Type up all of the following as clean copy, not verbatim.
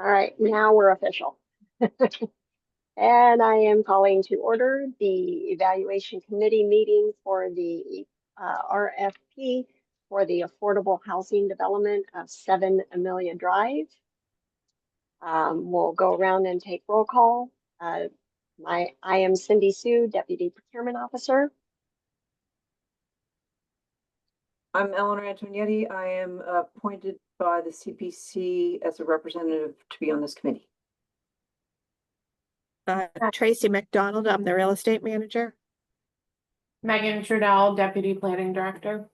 All right, now we're official. And I am calling to order the evaluation committee meeting for the RFP for the affordable housing development of 7 Amelia Drive. We'll go around and take roll call. I am Cindy Sue, Deputy Procurement Officer. I'm Eleanor Antonietti. I am appointed by the CPC as a representative to be on this committee. Tracy McDonald, I'm the real estate manager. Megan Trudell, Deputy Planning Director.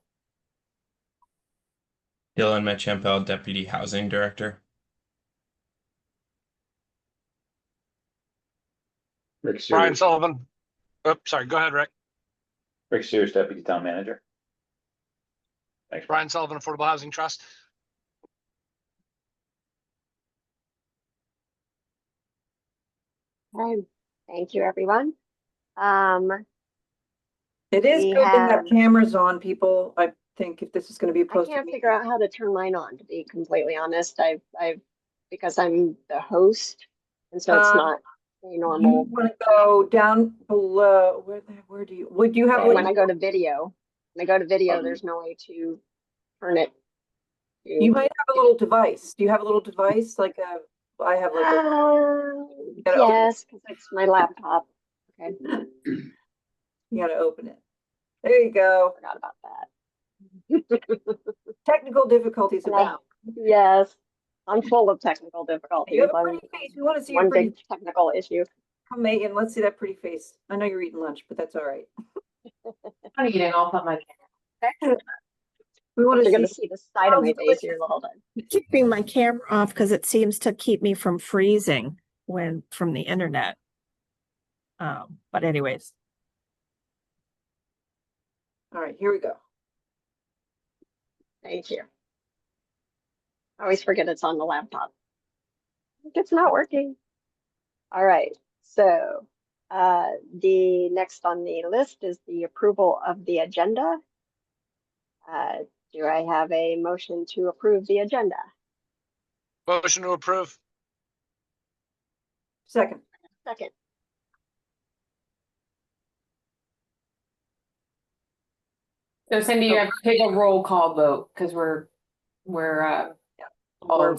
Dylan Mechampel, Deputy Housing Director. Brian Sullivan. Oops, sorry, go ahead, Rick. Rick Sears, Deputy Town Manager. Thanks, Brian Sullivan, Affordable Housing Trust. Thank you, everyone. It is good to have cameras on, people. I think if this is going to be posted. I can't figure out how to turn mine on, to be completely honest. Because I'm the host, and so it's not normal. You want to go down below? Where do you? Would you have? When I go to video, there's no way to turn it. You might have a little device. Do you have a little device like a? I have like a. Yes, because it's my laptop. Okay. You gotta open it. There you go. Forgot about that. Technical difficulties about. Yes, I'm full of technical difficulties. You have a pretty face. We want to see one your pretty big technical issue. Come, Megan, let's see that pretty face. I know you're eating lunch, but that's all right. I'm eating. I'll put my camera. We want to see the side of my face here the whole time. I'm keeping my camera off because it seems to keep me from freezing from the internet. But anyways. All right, here we go. Thank you. I always forget it's on the laptop. It's not working. All right, so the next on the list is the approval of the agenda. Do I have a motion to approve the agenda? Motion to approve. Second. Second. So Cindy, you have to take a roll call vote because we're all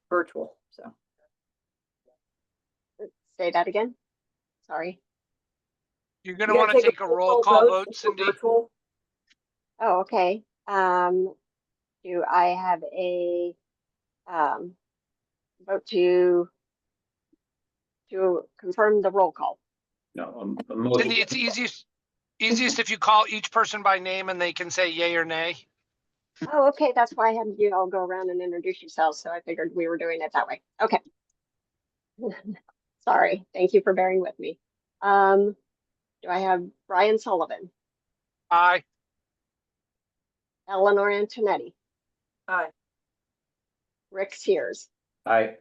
virtual. So say that again. Sorry. You're going to want to take a roll call vote, Cindy. Oh, okay. Do I have a vote to confirm the roll call? No, Cindy, it's easiest if you call each person by name and they can say yay or nay. Oh, okay. That's why I had you all go around and introduce yourselves. So I figured we were doing it that way. Okay. Sorry. Thank you for bearing with me. Do I have Brian Sullivan? Aye. Eleanor Antonietti? Aye. Rick Sears? Aye.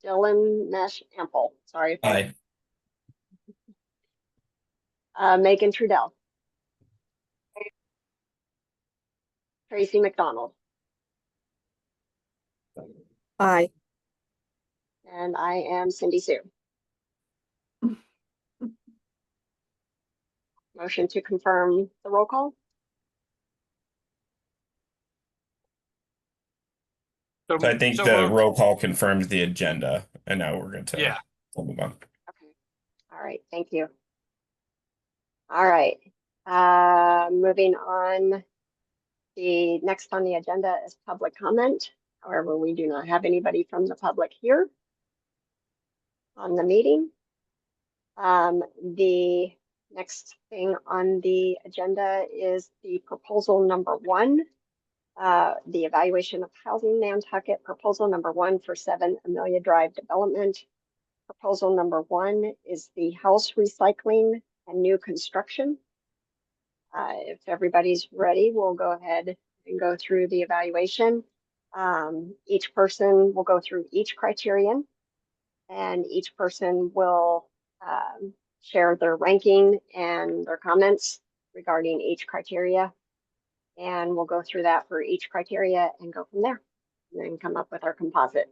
Dylan Mechampel? Sorry. Aye. Megan Trudell? Tracy McDonald? Aye. And I am Cindy Sue. Motion to confirm the roll call? So I think the roll call confirmed the agenda, and now we're going to move on. Okay. All right. Thank you. All right. Moving on. The next on the agenda is public comment. However, we do not have anybody from the public here on the meeting. The next thing on the agenda is the proposal number 1. The evaluation of housing Nantucket, proposal number 1 for 7 Amelia Drive development. Proposal number 1 is the house recycling and new construction. If everybody's ready, we'll go ahead and go through the evaluation. Each person will go through each criterion, and each person will share their ranking and their comments regarding each criteria. And we'll go through that for each criteria and go from there, and then come up with our composite.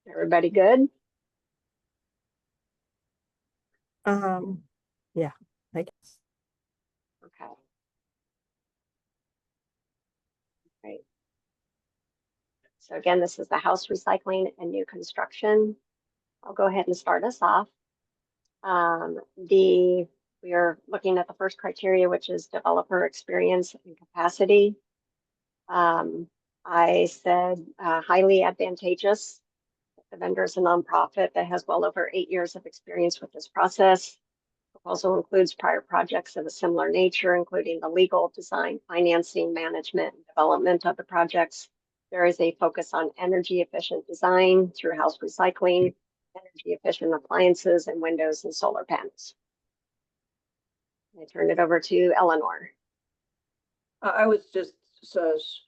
Everybody good? Yeah, I guess. Okay. Right. So again, this is the house recycling and new construction. I'll go ahead and start us off. We are looking at the first criteria, which is developer experience and capacity. I said highly advantageous. The vendor is a nonprofit that has well over 8 years of experience with this process. Proposal includes prior projects of a similar nature, including the legal, design, financing, management, and development of the projects. There is a focus on energy efficient design through house recycling, energy efficient appliances, and windows and solar panels. I turn it over to Eleanor. I was just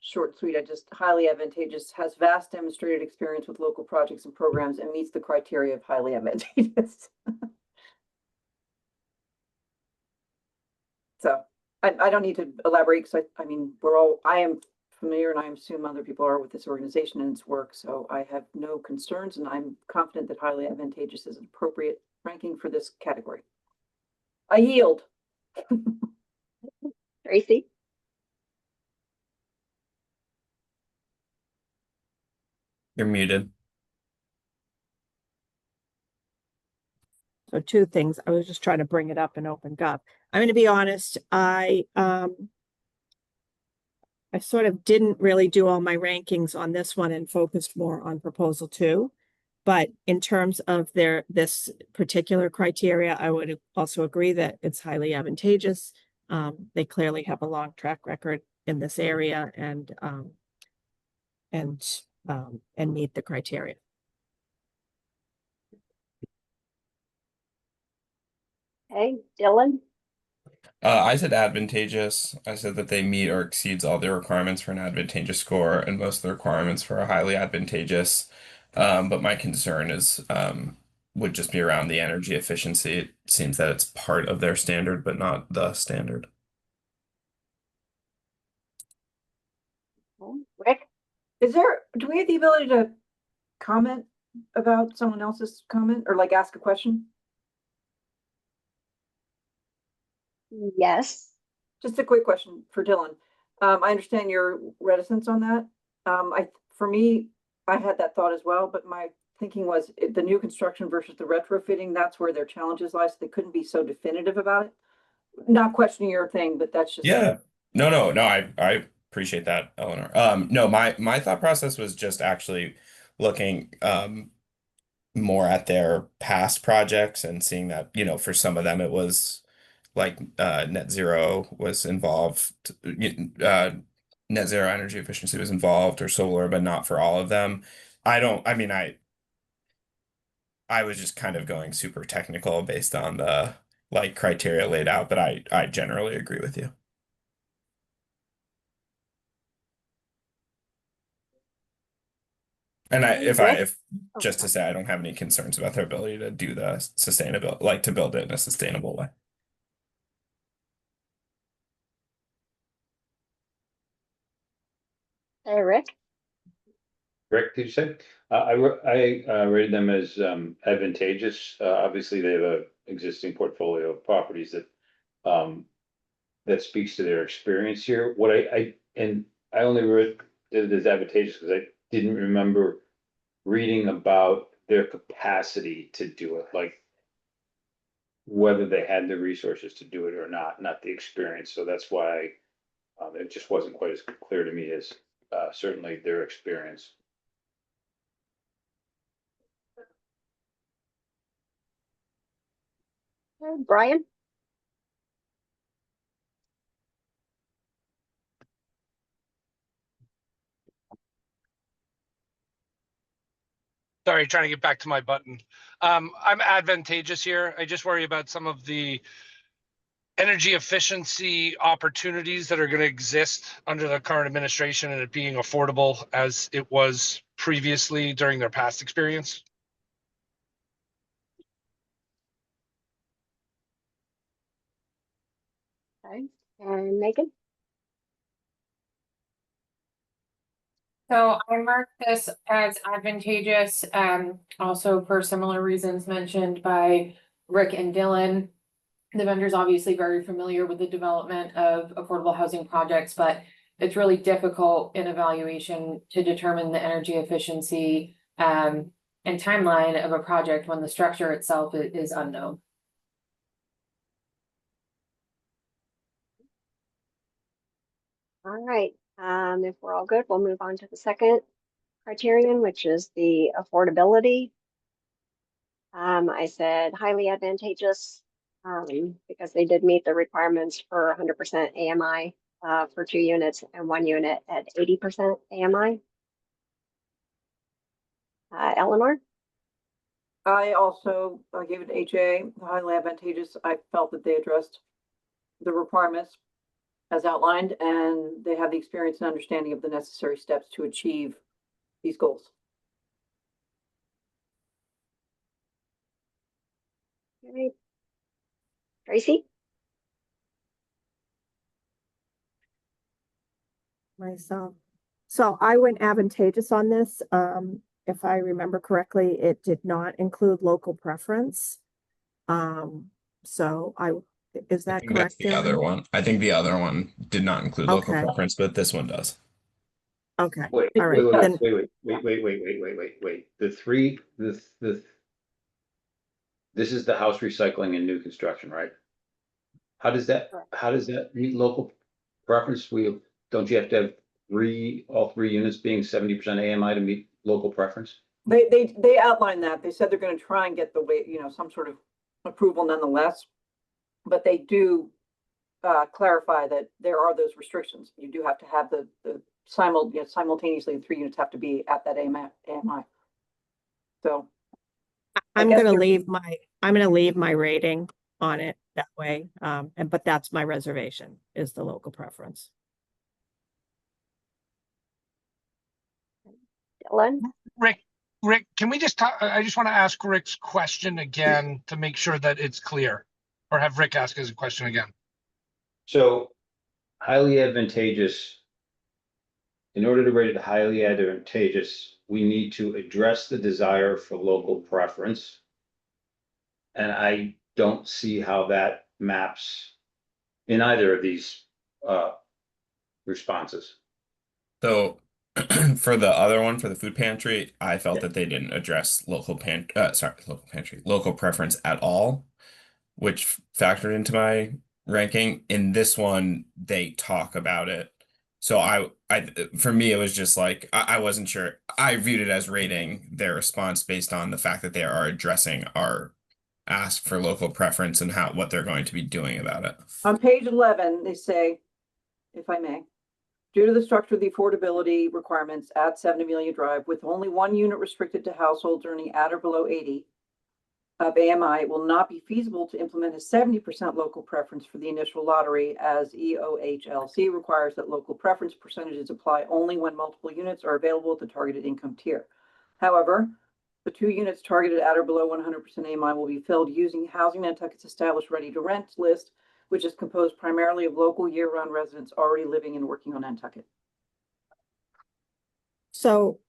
short, sweet. I just highly advantageous, has vast demonstrated experience with local projects and programs, and meets the criteria of highly advantageous. So I don't need to elaborate because I mean, I am familiar and I assume other people are with this organization and its work. So I have no concerns and I'm confident that highly advantageous is an appropriate ranking for this category. I yield. Tracy? You're muted. So two things. I was just trying to bring it up in Open Gov. I'm going to be honest. I sort of didn't really do all my rankings on this one and focused more on proposal 2. But in terms of this particular criteria, I would also agree that it's highly advantageous. They clearly have a long track record in this area and meet the criteria. Okay, Dylan? I said advantageous. I said that they meet or exceeds all the requirements for an advantageous score and most of the requirements for a highly advantageous. But my concern is would just be around the energy efficiency. It seems that it's part of their standard, but not the standard. Rick? Do we have the ability to comment about someone else's comment or like ask a question? Yes. Just a quick question for Dylan. I understand your reticence on that. For me, I had that thought as well, but my thinking was the new construction versus the retrofitting, that's where their challenges lie. So they couldn't be so definitive about it. Not questioning your thing, but that's just. Yeah. No. I appreciate that, Eleanor. No, my thought process was just actually looking more at their past projects and seeing that, for some of them it was like net zero was involved, net zero energy efficiency was involved or solar, but not for all of them. I was just kind of going super technical based on the like criteria laid out, but I generally agree with you. And if just to say, I don't have any concerns about their ability to do the sustainability, like to build it in a sustainable way. Hey, Rick? Rick, did you say? I rated them as advantageous. Obviously, they have a existing portfolio of properties that speaks to their experience here. I only read it as advantageous because I didn't remember reading about their capacity to do it, like whether they had the resources to do it or not the experience. So that's why it just wasn't quite as clear to me as certainly their experience. Brian? Sorry, trying to get back to my button. I'm advantageous here. I just worry about some of the energy efficiency opportunities that are going to exist under the current administration and it being affordable as it was previously during their past experience. Okay. And Megan? So I marked this as advantageous, also for similar reasons mentioned by Rick and Dylan. The vendor's obviously very familiar with the development of affordable housing projects, but it's really difficult in evaluation to determine the energy efficiency and timeline of a project when the structure itself is unknown. All right, if we're all good, we'll move on to the second criterion, which is the affordability. I said highly advantageous, because they did meet the requirements for 100% AMI, for 2 units and 1 unit at 80% AMI. Eleanor? I also gave it HA, highly advantageous. I felt that they addressed the requirements as outlined, and they have the experience and understanding of the necessary steps to achieve these goals. All right. Tracy? Myself. So I went advantageous on this. If I remember correctly, it did not include local preference. So is I that think that's correct, the other Dylan? one. I think the other one did not include local Okay. preference, but this one does. Okay, Wait, all right, wait, then, wait. This is the house recycling and new construction, right? How does that meet local preference? Don't you have to have all 3 units being 70% AMI to meet local preference? They outlined that. They said they're going to try and get the way, some sort of approval nonetheless. But they do clarify that there are those restrictions. You do have to have the simultaneously, the 3 units have to be at that AMI. So I'm guess gonna they're- leave my rating on it that way. But that's my reservation, is the local preference. Dylan? Rick, can we just talk? I just want to ask Rick's question again to make sure that it's clear, or have Rick ask his question again. So highly advantageous. In order to rate it highly advantageous, we need to address the desire for local preference. And I don't see how that maps in either of these responses. So for the other one, for the food pantry, I felt that they didn't address local pantry, local preference at all, which factored into my ranking. In this one, they talk about it. So for me, it was just like, I wasn't sure. I viewed it as rating their response based on the fact that they are addressing our ask for local preference and what they're going to be doing about it. On page 11, they say, if I may, due to the structure of the affordability requirements at 7 Amelia Drive, with only 1 unit restricted to households earning at or below 80 of AMI, it will not be feasible to implement a 70% local preference for the initial lottery, as EOHLC requires that local preference percentages apply only when multiple units are available at the targeted income tier. However, the 2 units targeted at or below 100% AMI will be filled using Housing Nantucket's established ready-to-rent list, which is composed primarily of local year-round residents already living and working on Nantucket. So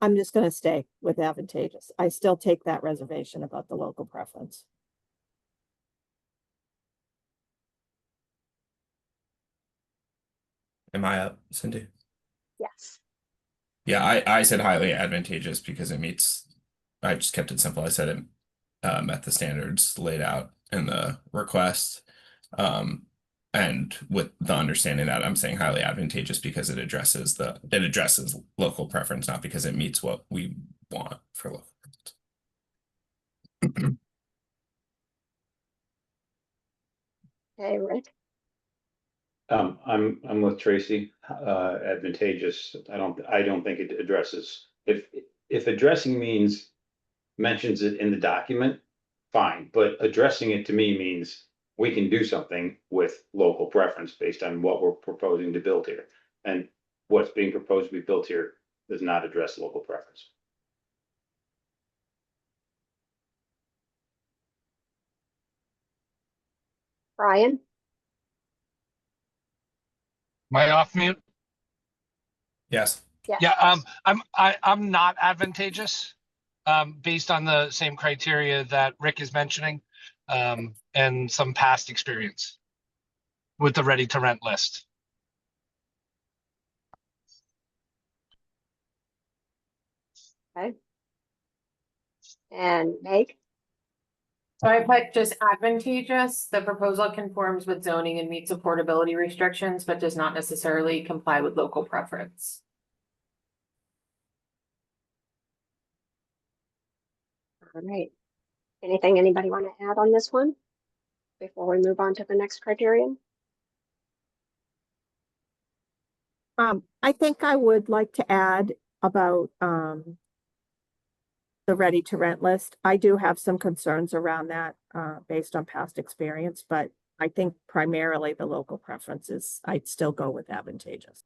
I'm just gonna stay with advantageous. I still take that reservation about the local preference. Am I up, Cindy? Yes. Yeah, I said highly advantageous because it meets, I just kept it simple. I said it met the standards laid out in the request. And with the understanding that I'm saying highly advantageous because it addresses local preference, not because it meets what we want for local preference. Okay, Rick? I'm with Tracy, advantageous. I don't think it addresses, if addressing means mentions it in the document, fine, but addressing it to me means we can do something with local preference based on what we're proposing to build here. And what's being proposed to be built here does not address local preference. Brian? Am I off mute? Yes. Yes. Yeah, I'm not advantageous, based on the same criteria that Rick is mentioning, and some past experience with the ready to rent list. Okay. And Meg? So I put just advantageous. The proposal conforms with zoning and meets affordability restrictions, but does not necessarily comply with local preference. All right. Anything anybody want to add on this one before we move on to the next criterion? I think I would like to add about, the ready to rent list. I do have some concerns around that, based on past experience, but I think primarily the local preferences, I'd still go with advantageous.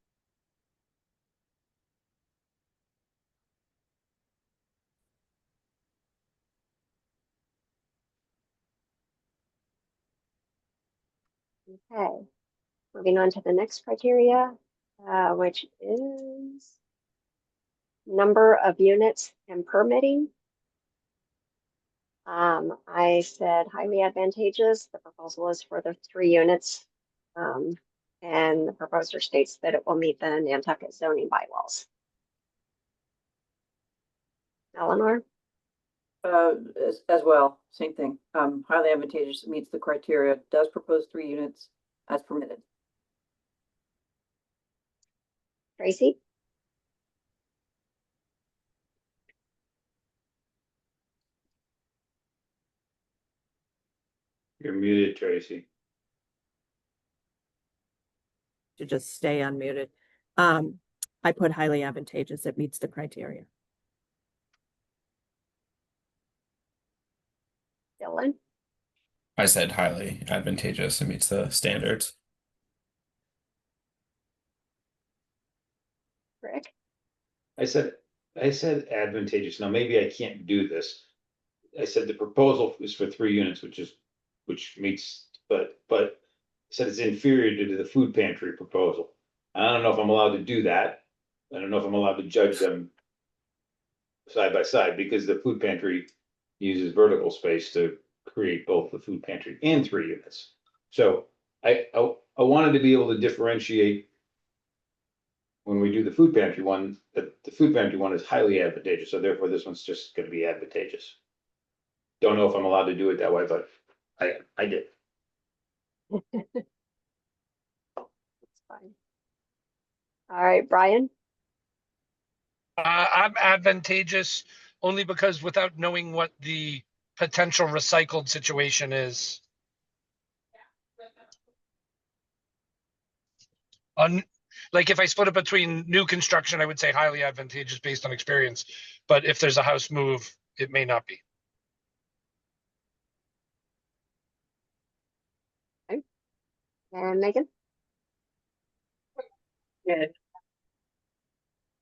Okay. Moving on to the next criteria, which is number of units and permitting. I said highly advantageous. The proposal is for the 3 units. And the proposer states that it will meet the Nantucket zoning bylaws. Eleanor? As well, same thing. Highly advantageous, meets the criteria, does propose 3 units as permitted. Tracy? You're muted, Tracy. To just stay unmuted. I put highly advantageous. It meets the criteria. Dylan? I said highly advantageous. It meets the standards. Rick? I said advantageous. Now, maybe I can't do this. I said the proposal is for 3 units, which meets, but I said it's inferior to the food pantry proposal. I don't know if I'm allowed to do that. I don't know if I'm allowed to judge them side by side, because the food pantry uses vertical space to create both the food pantry and 3 units. So I wanted to be able to differentiate when we do the food pantry one, that the food pantry one is highly advantageous, so therefore this one's just gonna be advantageous. Don't know if I'm allowed to do it that way, but I did. That's fine. All right, Brian? I'm advantageous only because without knowing what the potential recycled situation is. On, like if I split it between new construction, I would say highly advantageous based on experience. But if there's a house move, it may not be. Okay. And Megan? Good.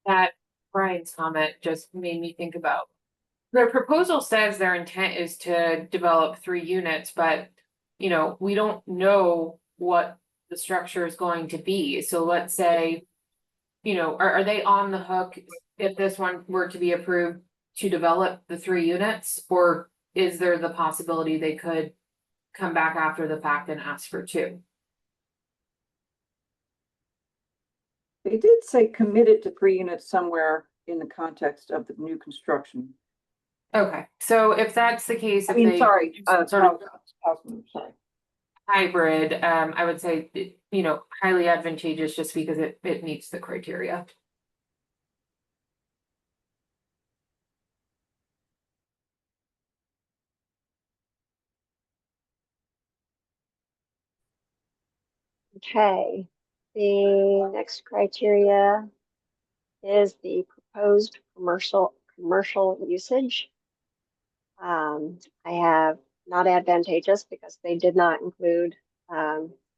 That Brian's comment just made me think about. The proposal says their intent is to develop 3 units, but you know, we don't know what the structure is going to be. So let's say, you know, are they on the hook if this one were to be approved to develop the 3 units? Or is there the possibility they could come back after the fact and ask for 2? They did say committed to 3 units somewhere in the context of the new construction. Okay, so if that's the case, I if mean, they sorry, sort of house move, sorry. hybrid, I would say, you know, highly advantageous just because it meets the criteria. Okay. The next criteria is the proposed commercial usage. I have not advantageous because they did not include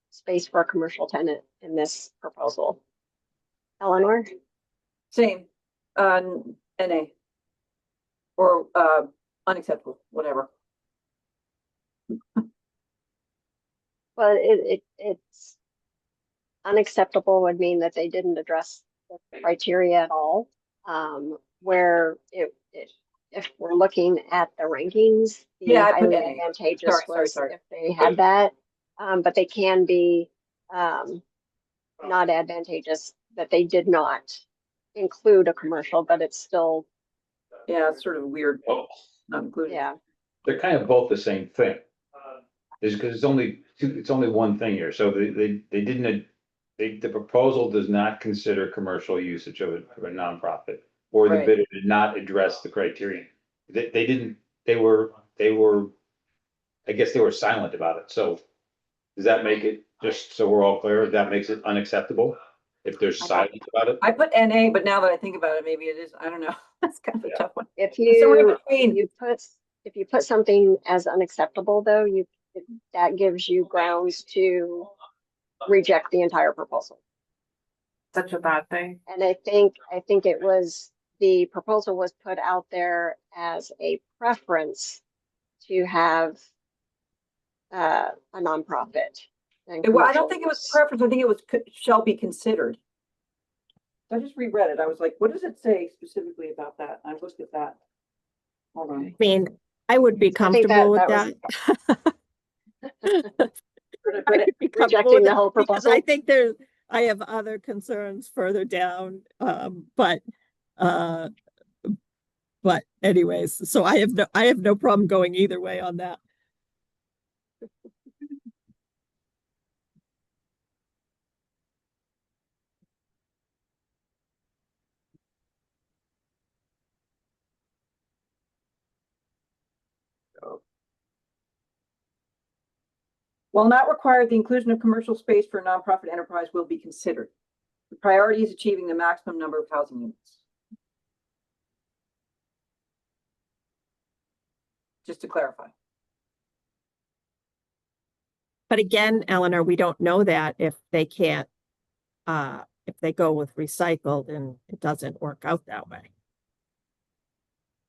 space for a commercial tenant in this proposal. Eleanor? Same, NA. Or, unacceptable, whatever. Well, it's Unacceptable would mean that they didn't address the criteria at all. Where if we're looking at the rankings, the Yeah, I put highly NA. advantageous was Sorry. if they had that. But they can be not advantageous that they did not include a commercial, but it's still, Yeah, it's sort of weird, Well, not included. yeah. they're kind of both the same thing. Is because it's only one thing here, so they didn't, the proposal does not consider commercial usage of a nonprofit. Or the Right. bidder did not address the criterion. They didn't, I guess they were silent about it, so. Does that make it, just so we're all clear, that makes it unacceptable? If there's silence about it? I put NA, but now that I think about it, maybe it is, I don't know. That's kind of a Yeah. tough one. If Somewhere you, between. if you put something as unacceptable, though, that gives you grounds to reject the entire proposal. Such a bad thing. And I think the proposal was put out there as a preference to have a nonprofit. And Well, I commercial don't think it was use. preference. I think it was shall be considered. I just reread it. I was like, what does it say specifically about that? I looked at that. Hold on. I mean, I would be I think comfortable with that that. I could be comfortable rejecting with the it whole because proposal. I think I have other concerns further down. Uh, but anyways, so I have no problem going either way on that. While not required, the inclusion of commercial space for a nonprofit enterprise will be considered. The priority is achieving the maximum number of housing units. Just to clarify. But again, Eleanor, we don't know that if they can't, if they go with recycled and it doesn't work out that way.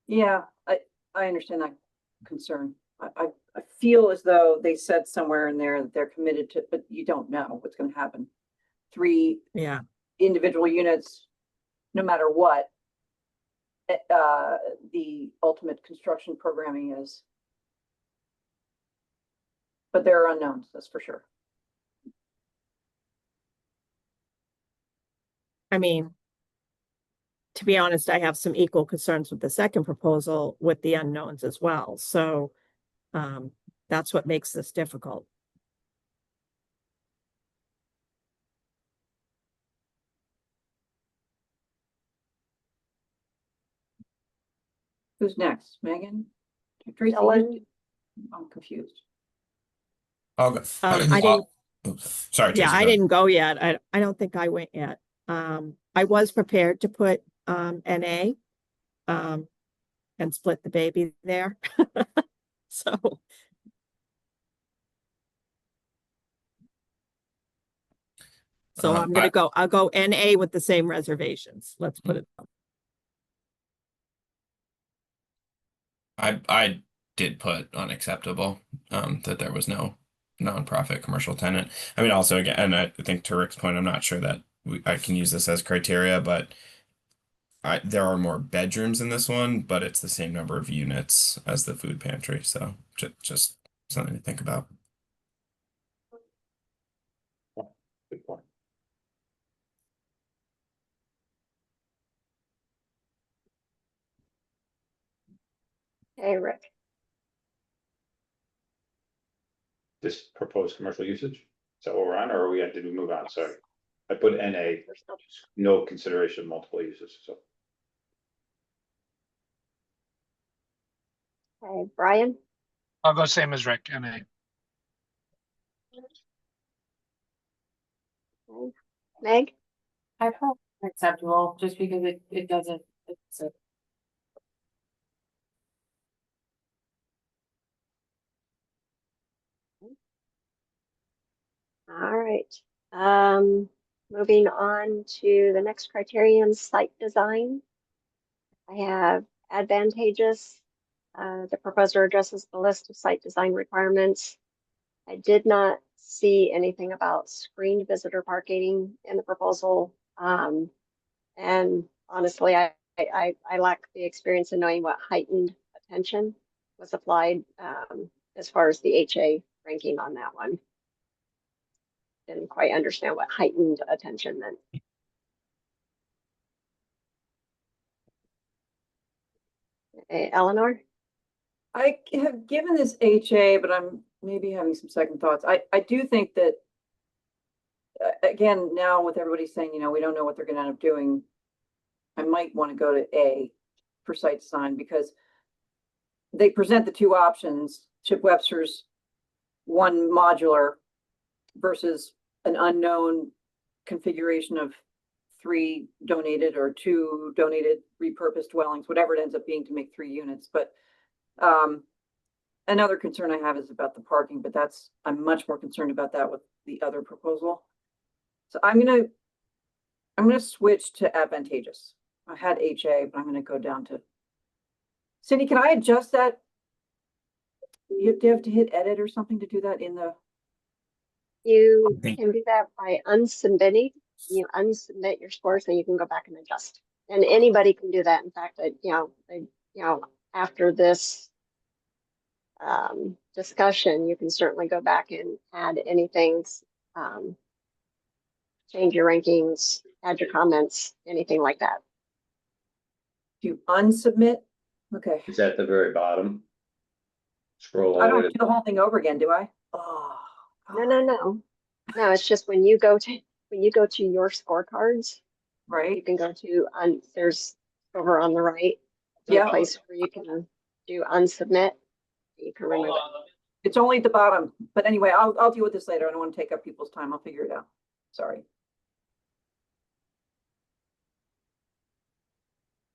Yeah, I understand that concern. I feel as though they said somewhere in there that they're committed to, but you don't know what's going to happen. 3 Yeah. individual units, no matter what the ultimate construction programming is. But there are unknowns, that's for sure. I mean, to be honest, I have some equal concerns with the second proposal with the unknowns as well. So that's what makes this difficult. Who's next? Megan? Tracy, Ellen, I'm confused. I'll go. I didn't. Oops. Sorry, Yeah, Tracy, I go ahead. didn't go yet. I don't think I went yet. I was prepared to put NA and split the baby there. So I'm gonna I'll go NA with the same reservations. Let's put it. I did put unacceptable, that there was no nonprofit commercial tenant. I mean, also again, and I think to Rick's point, I'm not sure that I can use this as criteria, but there are more bedrooms in this one, but it's the same number of units as the food pantry. So just something to think about. Good point. hey, Rick. This proposed commercial usage? Is that what we're on, or did we move on? Sorry. I put NA, no consideration of multiple uses, so. Okay, Brian, I'll go same as Rick, NA. okay. Meg, I felt acceptable just because it doesn't, it's a all right. Moving on to the next criterion, site design. I have advantageous. The proposer addresses the list of site design requirements. I did not see anything about screened visitor parking in the proposal. And honestly, I lack the experience in knowing what heightened attention was applied as far as the HA ranking on that one. Didn't quite understand what heightened attention meant. Eleanor? I have given this HA, but I'm maybe having some second thoughts. I do think that, again, now with everybody saying, we don't know what they're gonna end up doing, I might want to go to A for site design because they present the two options, Chip Webster's one modular versus an unknown configuration of 3 donated or 2 donated repurposed dwellings, whatever it ends up being to make 3 units. But another concern I have is about the parking, but I'm much more concerned about that with the other proposal. So I'm gonna switch to advantageous. I had HA, but I'm gonna go down to Cindy. Can I adjust that? You have to hit edit or something to do that in the. You can do that by unsubmitting. You unsubmit your scores, and you can go back and adjust. And anybody can do that. In fact, after this discussion, you can certainly go back and add anything, change your rankings, add your comments, anything like that. You unsubmit? Okay. It's at the very bottom. Scroll all I the way don't to do the whole thing over again, do I? Oh. No. It's just when you go to your scorecards, you Right. can go to there's over on the right, Yeah. a place where you can do unsubmit. You can remove it. It's only at the bottom, but anyway, I'll deal with this later. I don't want to take up people's time. I'll figure it out. Sorry.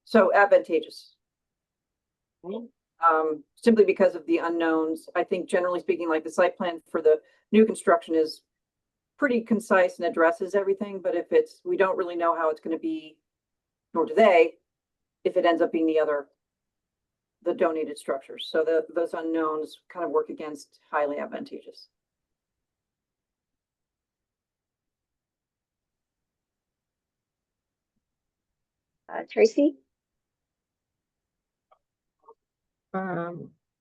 So advantageous. Simply because of the unknowns. I think generally speaking, like the site plan for the new construction is pretty concise and addresses everything, but if we don't really know how it's going to be, nor do they, if it ends up being the donated structures. So those unknowns kind of work against highly advantageous. Tracy?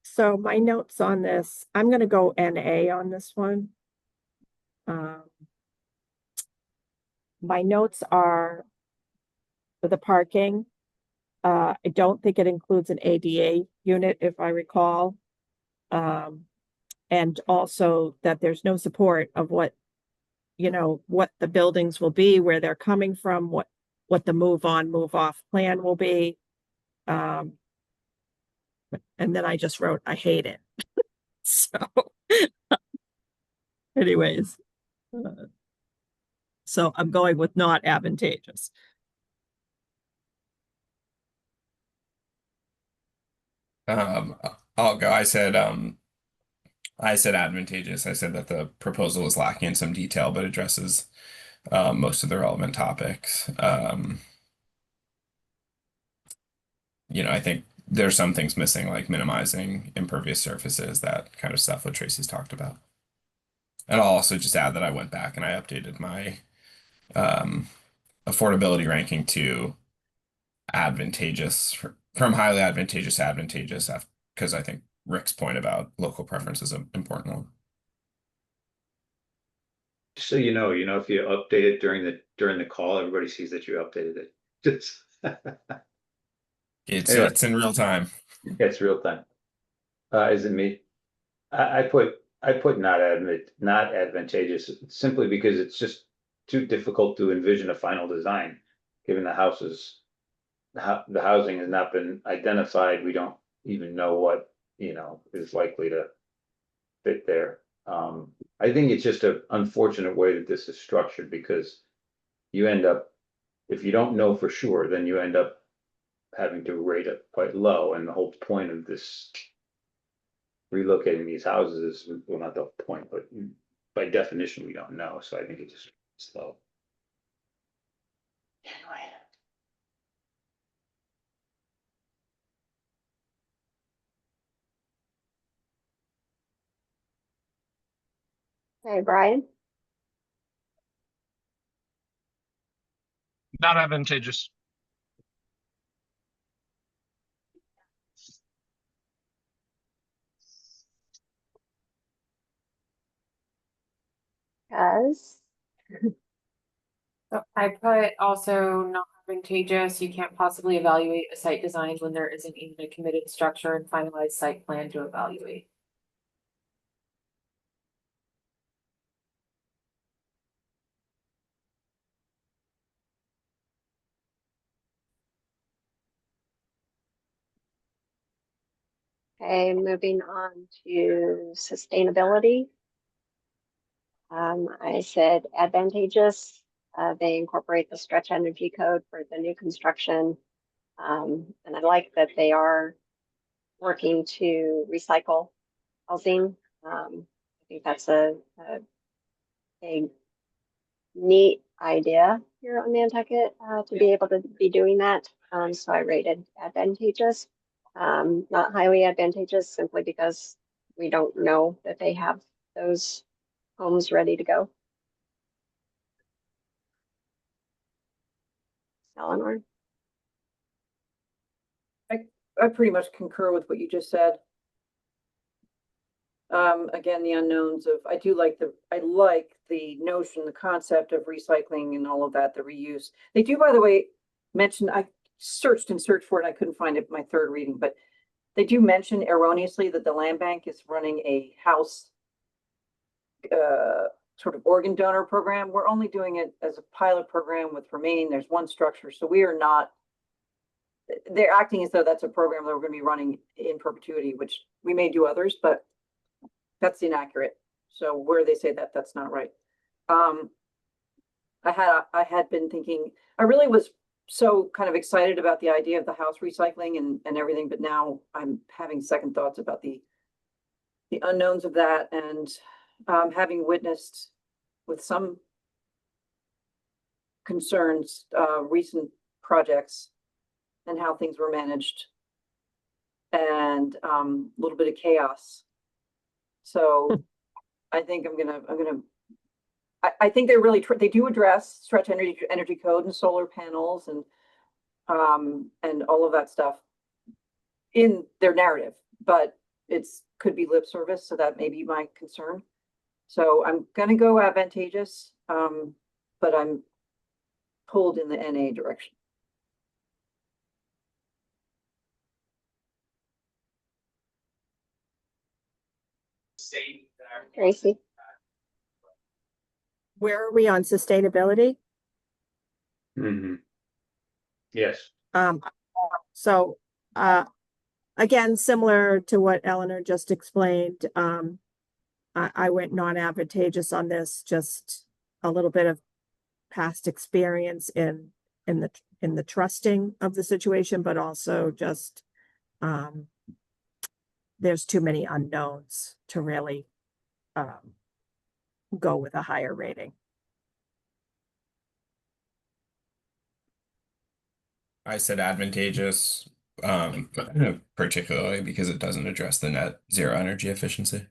So my notes on this, I'm gonna go NA on this one. My notes are for the parking. I don't think it includes an ADA unit, if I recall. And also that there's no support of what the buildings will be, where they're coming from, what the move on, move off plan will be. And then I just wrote, I hate it. So anyways, so I'm going with not advantageous. I'll go. I said advantageous. I said that the proposal was lacking in some detail, but addresses most of the relevant topics. I think there's some things missing, like minimizing impervious surfaces, that kind of stuff what Tracy's talked about. And I'll also just add that I went back and I updated my affordability ranking to advantageous from highly advantageous to advantageous, because I think Rick's point about local preference is an important one. So if you update it during the call, everybody sees that you updated it. Just Anyway. It's in real time. It's real time. Is it me? I put not advantageous simply because it's just too difficult to envision a final design, given the housing has not been identified. We don't even know what is likely to fit there. I think it's just an unfortunate way that this is structured, because you end up, if you don't know for sure, then you end up having to rate it quite low. And the whole point of this relocating these houses is, well, not the point, but by definition, we don't know. So I think it's just slow. Anyway. Okay, Brian, Not advantageous. Cuz, So I put also not advantageous. You can't possibly evaluate a site design when there isn't even a committed structure and finalized site plan to evaluate. okay, moving on to sustainability. I said advantageous. They incorporate the stretch energy code for the new construction. And I like that they are working to recycle housing. I think that's a neat idea here on Nantucket to be able to be doing that. So I rated advantageous, not highly advantageous, simply because we don't know that they have those homes ready to go. Eleanor? I pretty much concur with what you just said. Again, the unknowns of, I like the notion, the concept of recycling and all of that, the reuse. They do, by the way, mention, I searched and searched for it, I couldn't find it in my third reading, but they do mention erroneously that the land bank is running a house sort of organ donor program. We're only doing it as a pilot program with Remain. There's one structure, so we are not, they're acting as though that's a program that we're going to be running in perpetuity, which we may do others, but that's inaccurate. So where they say that, that's not right. I had been thinking, I really was so kind of excited about the idea of the house recycling and everything, but now I'm having second thoughts about the unknowns of that, and having witnessed with some concerns recent projects and how things were managed, and a little bit of chaos. So I think I think they really they do address stretch energy code and solar panels and all of that stuff in their narrative, but it's could be lip service, so that may be my concern. So I'm gonna go advantageous, but I'm pulled in the NA direction. Tracy? Where are we on sustainability? Mhm. Yes. So, again, similar to what Eleanor just explained, I went non-advantageous on this, just a little bit of past experience in the trusting of the situation, but also just, there's too many unknowns to really, go with a higher rating. I said advantageous, particularly because it doesn't address the net zero energy efficiency.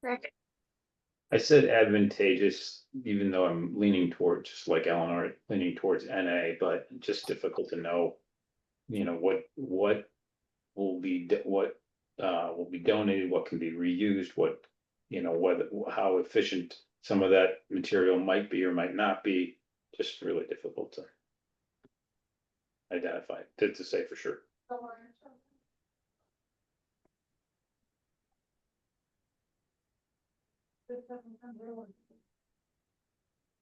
Rick? I said advantageous, even though I'm leaning towards, just like Eleanor, leaning towards NA, but just difficult to know, what will be donated, what can be reused, whether, how efficient some of that material might be or might not be, just really difficult to identify, to say for sure.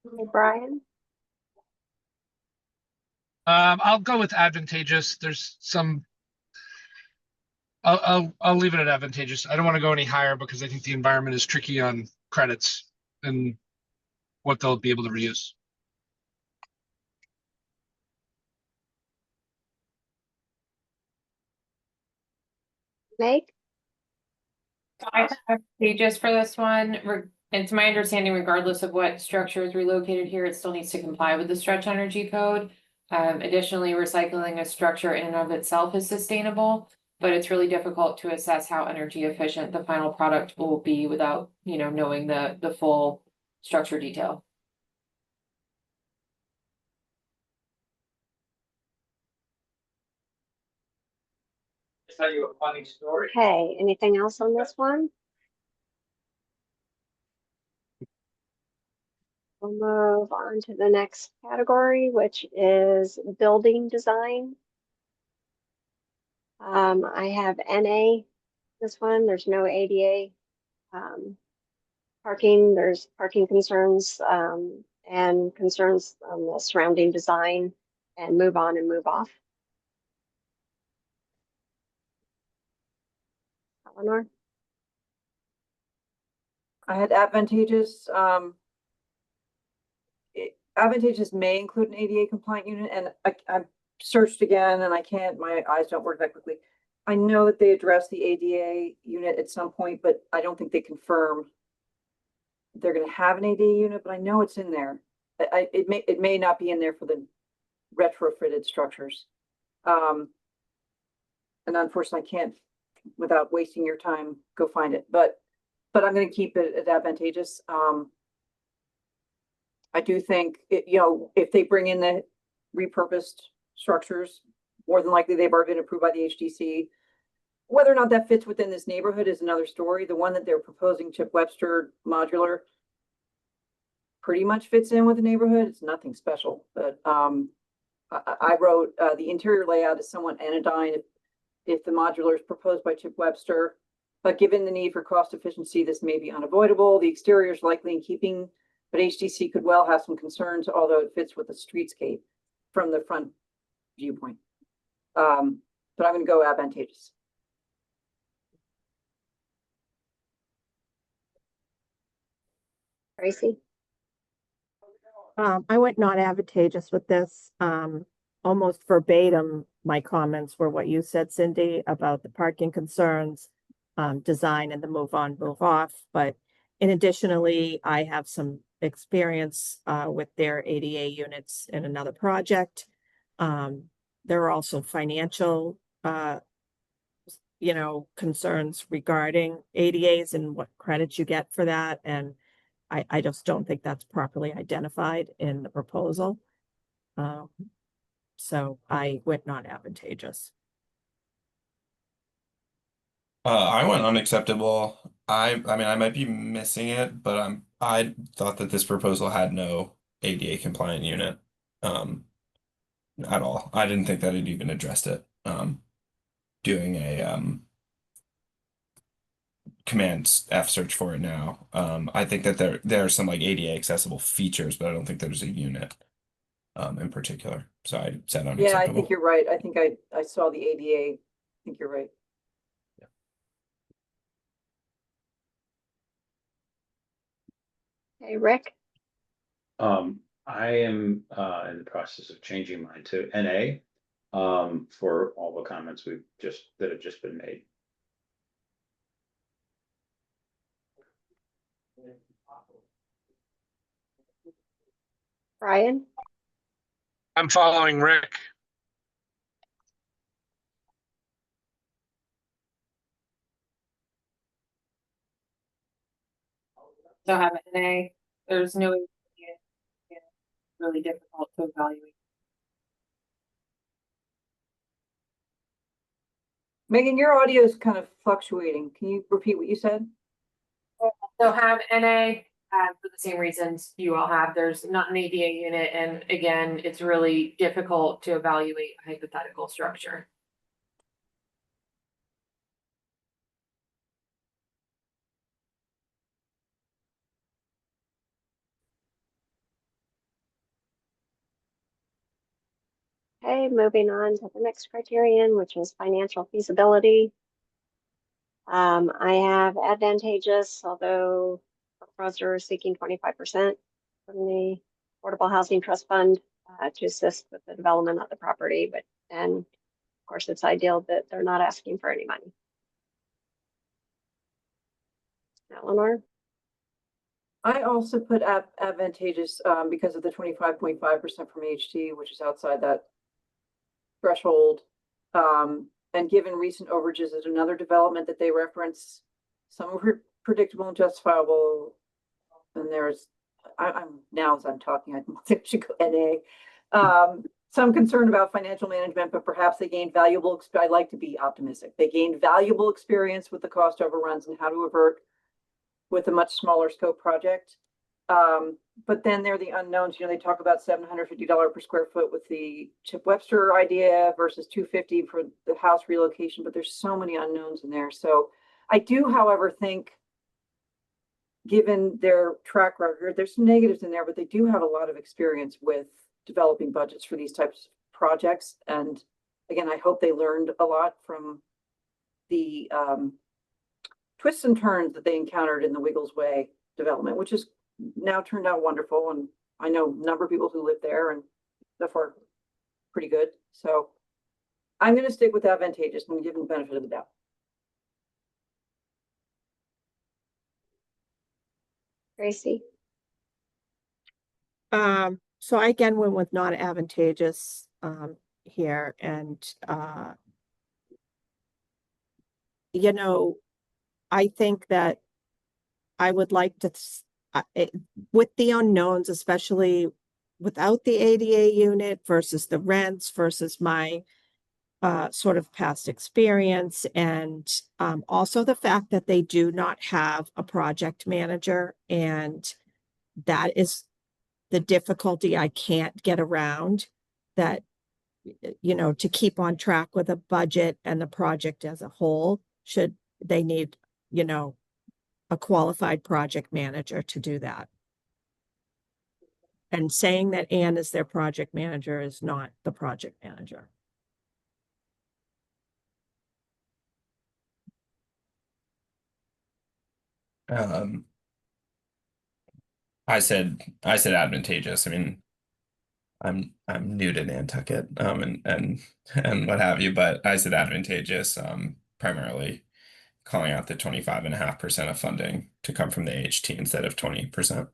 Hey, Brian? I'll go with advantageous. There's some. I'll leave it at advantageous. I don't want to go any higher because I think the environment is tricky on credits and what they'll be able to reuse. Meg? I have pages for this one, It's my understanding regardless of what structure is relocated here, it still needs to comply with the stretch energy code. Additionally, recycling a structure in and of itself is sustainable, but it's really difficult to assess how energy efficient the final product will be without, knowing the full structure detail. Tell you a funny story. Okay, anything else on this one? We'll move on to the next category, which is building design. I have NA, this one, there's no ADA. Parking, there's parking concerns, and concerns on the surrounding design, and move on and move off. Eleanor? I had advantageous, advantageous may include an ADA compliant unit, and I searched again and I can't, my eyes don't work that quickly. I know that they addressed the ADA unit at some point, but I don't think they confirm they're gonna have an ADA unit, but I know it's in there. It may not be in there for the retrofitted structures. And unfortunately, I can't, without wasting your time, go find it, but I'm gonna keep it at advantageous. I do think if they bring in the repurposed structures, more than likely they've already been approved by the HDC. Whether or not that fits within this neighborhood is another story. The one that they're proposing, Chip Webster modular, pretty much fits in with the neighborhood. It's nothing special, but I wrote the interior layout is somewhat anodyne if the modular is proposed by Chip Webster, but given the need for cost efficiency, this may be unavoidable. The exterior is likely in keeping, but HDC could well have some concerns, although it fits with the streetscape from the front viewpoint. But I'm going to go advantageous. Tracy? I went not advantageous with this. Almost verbatim, my comments were what you said, Cindy, about the parking concerns, design and the move on, move off. But additionally, I have some experience with their ADA units in another project. There are also financial, concerns regarding ADAs and what credits you get for that. And I just don't think that's properly identified in the proposal. So I went not advantageous. I went unacceptable. I mean, I might be missing it, but I thought that this proposal had no ADA compliant unit, at all. I didn't think that it even addressed it. Doing a command F search for it now. I think that there are some like ADA accessible features, but I don't think there's a unit in particular. So I said unacceptable. Yeah, I think you're right. I think I saw the ADA. I think you're right. Hey, Rick? I am in the process of changing mine to NA for all the comments that have just been made. Brian? I'm following Rick. So have an A, there's no, really difficult to evaluate. Megan, your audio is kind of fluctuating. Can you repeat what you said? So have NA, for the same reasons you all have, there's not an ADA unit, and again, it's really difficult to evaluate a hypothetical structure. Okay, moving on to the next criterion, which is financial feasibility. I have advantageous, although proposer is seeking 25% from the Affordable Housing Trust Fund to assist with the development of the property, and of course, it's ideal that they're not asking for any money. Eleanor? I also put advantageous, because of the 25.5% from HT, which is outside that threshold. And given recent overages at another development that they reference, some of it predictable and justifiable. And there's, I'm now as I'm talking, I think I should go NA. Some concern about financial management, but perhaps they gained valuable, I like to be optimistic. They gained valuable experience with the cost overruns and how to avert with a much smaller scope project. But then there are the unknowns, you know, they talk about $750 per square foot with the Chip Webster idea versus $250 for the house relocation, but there's so many unknowns in there. So I do, however, think given their track record, there's some negatives in there, but they do have a lot of experience with developing budgets for these types of projects. And again, I hope they learned a lot from the twists and turns that they encountered in the Wiggles Way development, which is now turned out wonderful. And I know a number of people who live there and therefore pretty good. So I'm going to stick with advantageous and give them the benefit of the doubt. Tracy? So I again went with not advantageous here, and you know, I think that I would like to with the unknowns, especially without the ADA unit versus the rents versus my sort of past experience, and also the fact that they do not have a project manager, and that is the difficulty I can't get around, that, you know, to keep on track with a budget and the project as a whole, should they need, you know, a qualified project manager to do that. And saying that Anne is their project manager is not the project manager. I said advantageous. I mean, I'm new to Nantucket, and what have you, but I said advantageous, primarily calling out the 25.5% of funding to come from the HT instead of 20%.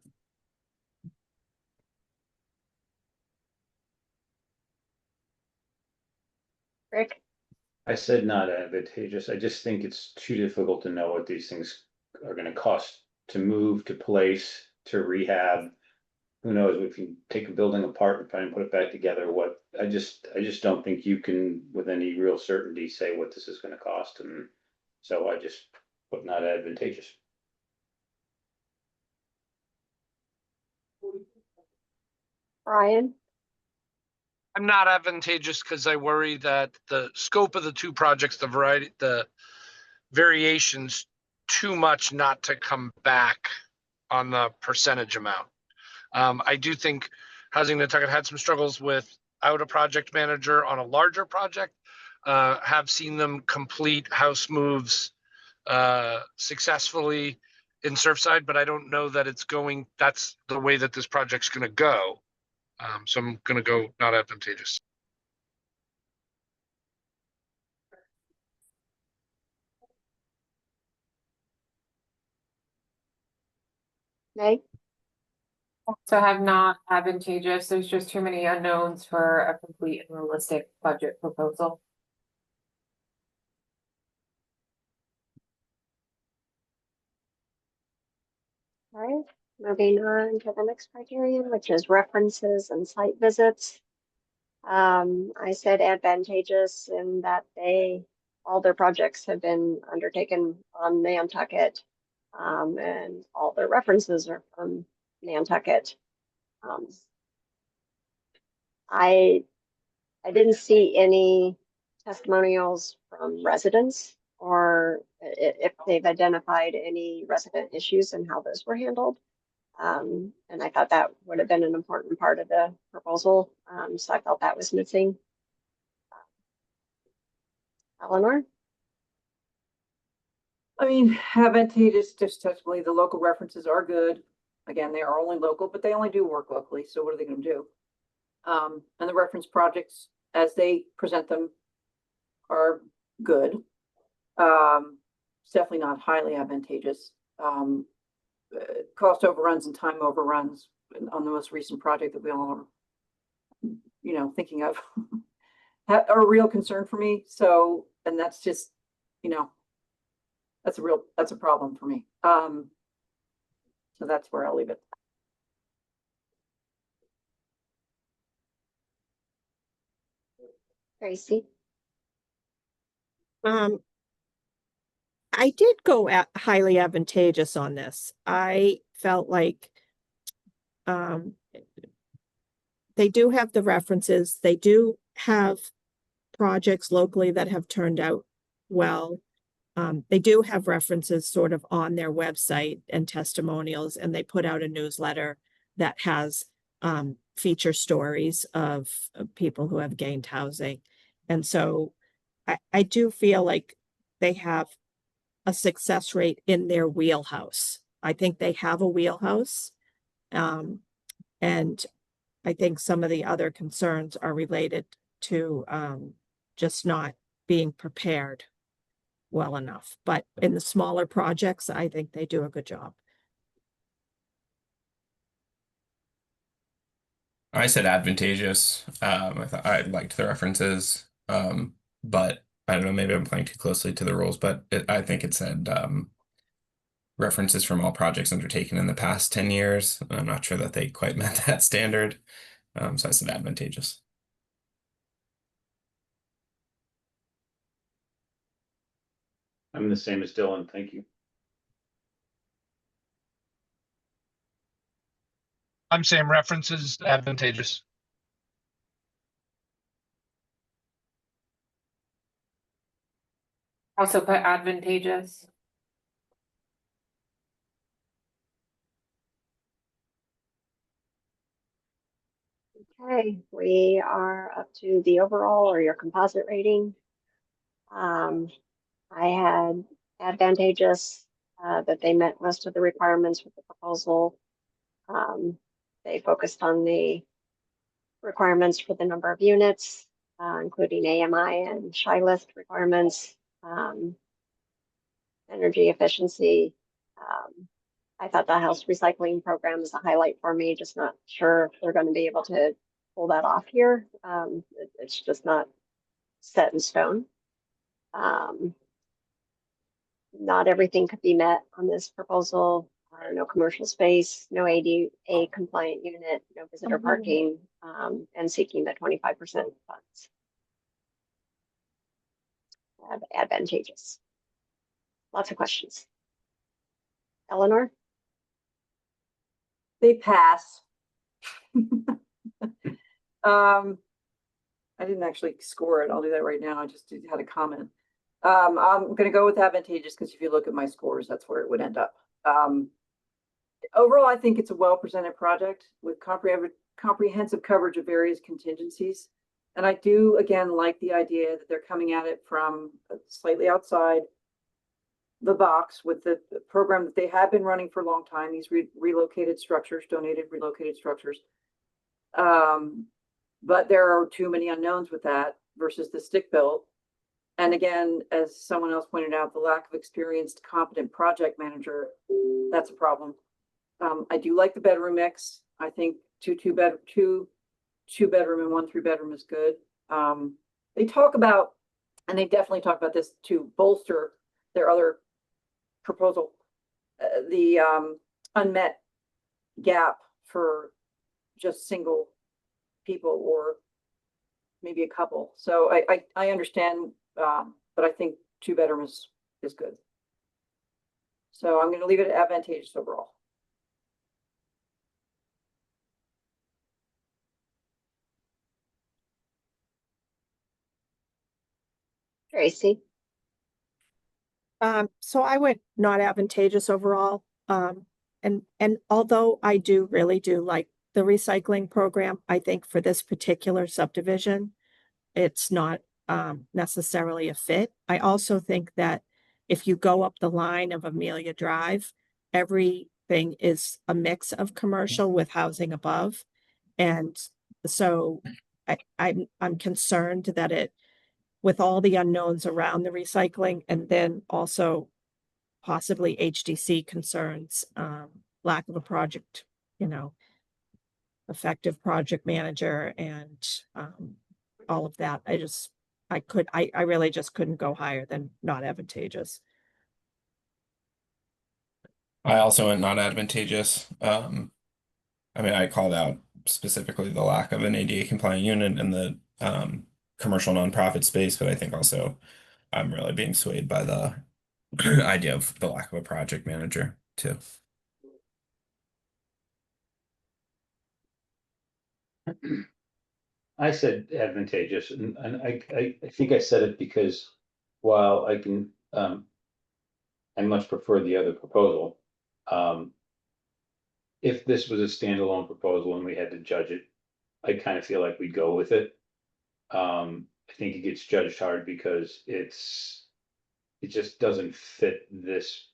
Rick? I said not advantageous. I just think it's too difficult to know what these things are gonna cost to move, to place, to rehab. Who knows, if you take a building apart and try and put it back together, I just don't think you can, with any real certainty, say what this is gonna cost, and so I just put not advantageous. Brian? I'm not advantageous because I worry that the scope of the two projects, the variations too much not to come back on the percentage amount. I do think Housing Nantucket had some struggles without a project manager on a larger project. Have seen them complete house moves successfully in Surfside, but I don't know that that's the way that this project's going to go. So I'm going to go not advantageous. Meg? So have not advantageous. There's just too many unknowns for a complete and realistic budget proposal. All right, moving on to the next criterion, which is references and site visits. I said advantageous in that all their projects have been undertaken on Nantucket, and all their references are from Nantucket. I didn't see any testimonials from residents, or if they've identified any resident issues and how those were handled. And I thought that would have been an important part of the proposal. So I felt that was missing. Eleanor? I mean, advantageous, just technically, the local references are good. Again, they are only local, but they only do work locally. So what are they going to do? And the reference projects, as they present them, are good. It's definitely not highly advantageous. cost overruns and time overruns on the most recent project that we all are, thinking of are a real concern for me. So, and that's just, that's a problem for me. So that's where I'll leave it. Tracy? I did go at highly advantageous on this. I felt like they do have the references. They do have projects locally that have turned out well. They do have references sort of on their website and testimonials, and they put out a newsletter that has feature stories of people who have gained housing. And so I do feel like they have a success rate in their wheelhouse. I think they have a wheelhouse. And I think some of the other concerns are related to just not being prepared well enough. But in the smaller projects, I think they do a good job. I said advantageous. I thought I liked the references. But I don't know, maybe I'm playing too closely to the rules, but I think it said references from all projects undertaken in the past 10 years. I'm not sure that they quite met that standard. So I said advantageous. I'm the same as Dylan, thank you. I'm same references, advantageous. Also put advantageous. Okay, we are up to the overall or your composite rating. I had advantageous that they met most of the requirements with the proposal. They focused on the requirements for the number of units, including AMI and SHI list requirements, energy efficiency. I thought the house recycling program is a highlight for me, just not sure if they're going to be able to pull that off here. It's just not set in stone. Not everything could be met on this proposal. No commercial space, no ADA compliant unit, no visitor parking, and seeking the 25% funds. Advantageous. Lots of questions. Eleanor? They pass. I didn't actually score it. I'll do that right now. I just had a comment. I'm going to go with advantageous because if you look at my scores, that's where it would end up. Overall, I think it's a well-presented project with comprehensive coverage of various contingencies. And I do, again, like the idea that they're coming at it from slightly outside the box with the program that they have been running for a long time, these relocated structures, donated relocated structures. But there are too many unknowns with that versus the stick built. And again, as someone else pointed out, the lack of experienced, competent project manager, that's a problem. I do like the bedroom mix. I think two bedroom and 1 3-bedroom is good. They talk about, and they definitely talk about this to bolster their other proposal, the unmet gap for just single people or maybe a couple. So I understand, but I think 2-bedroom is good. So I'm going to leave it advantageous overall. Tracy? So I went not advantageous overall. And although I really do like the recycling program, I think for this particular subdivision, it's not necessarily a fit. I also think that if you go up the line of Amelia Drive, everything is a mix of commercial with housing above. And so I'm concerned that it, with all the unknowns around the recycling and then also possibly HDC concerns, lack of a project, effective project manager and all of that. I really just couldn't go higher than not advantageous. I also went not advantageous. I mean, I called out specifically the lack of an ADA compliant unit in the commercial nonprofit space, but I think also I'm really being swayed by the idea of the lack of a project manager too. I said advantageous, and I think I said it because while I can, I much prefer the other proposal. If this was a standalone proposal and we had to judge it, I kind of feel like we'd go with it. I think it gets judged hard because it just doesn't fit this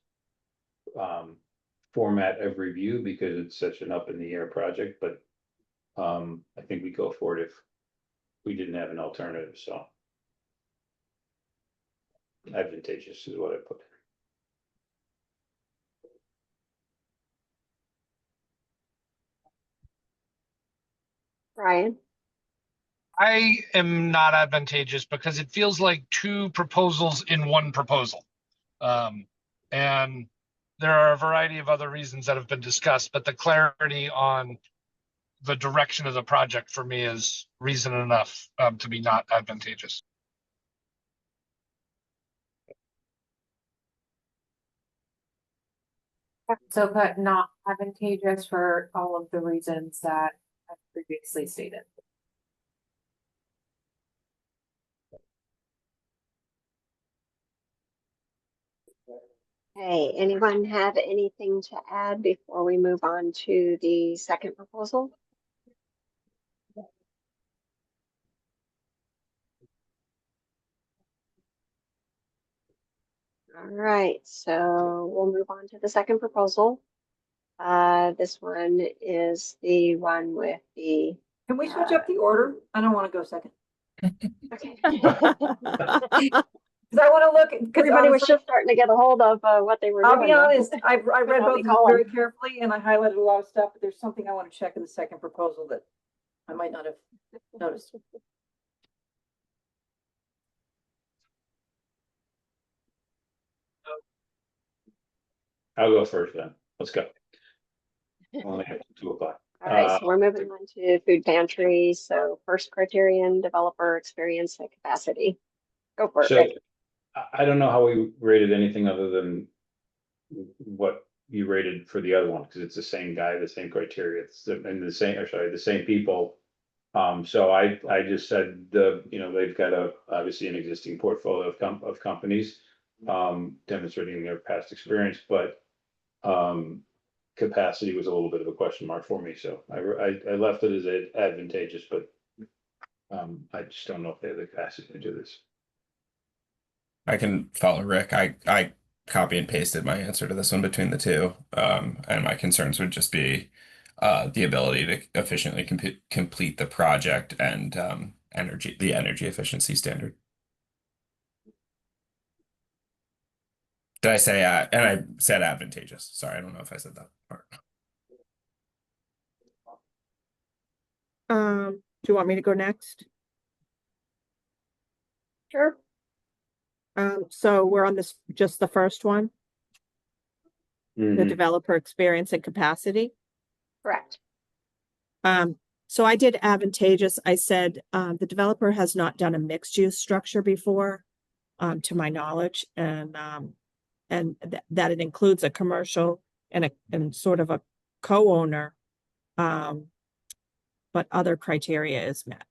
format of review because it's such an up in the air project, but I think we go for it if we didn't have an alternative, so. Advantageous is what I put. Brian? I am not advantageous because it feels like two proposals in one proposal. And there are a variety of other reasons that have been discussed, but the clarity on the direction of the project for me is reason enough to be not advantageous. So put not advantageous for all of the reasons that I previously stated. Hey, anyone have anything to add before we move on to the second proposal? All right, so we'll move on to the second proposal. This one is the one with the, Can we switch up the order? I don't want to go second. okay. Because I want to look, because Everybody was just starting to get a hold of what they were I'll doing. be honest, I read I'll both be of them calling. very carefully and I highlighted a lot of stuff, but there's something I want to check in the second proposal that I might not have noticed. I'll go first then. Let's go. Only have 2 o'clock. All right, so we're moving on to food pantry. So first criterion, developer experience and capacity. Go for it, So Rick. I don't know how we rated anything other than what you rated for the other one, because it's the same guy, the same criteria, and the same, or sorry, the same people. So I just said they've got obviously an existing portfolio of companies, demonstrating their past experience, but capacity was a little bit of a question mark for me, so I left it as advantageous, but I just don't know if they have the capacity to do this. I can follow Rick. I copy and pasted my answer to this one between the two. And my concerns would just be the ability to efficiently complete the project and the energy efficiency standard. Did I say and I said advantageous. Sorry, I don't know if I said that part. Do you want me to go next? Sure. So we're on this, just the first one, the Mhm. developer experience and capacity. Correct. So I did advantageous. I said, the developer has not done a mixed use structure before, to my knowledge, and that it includes a commercial and sort of a co-owner. But other criteria is met.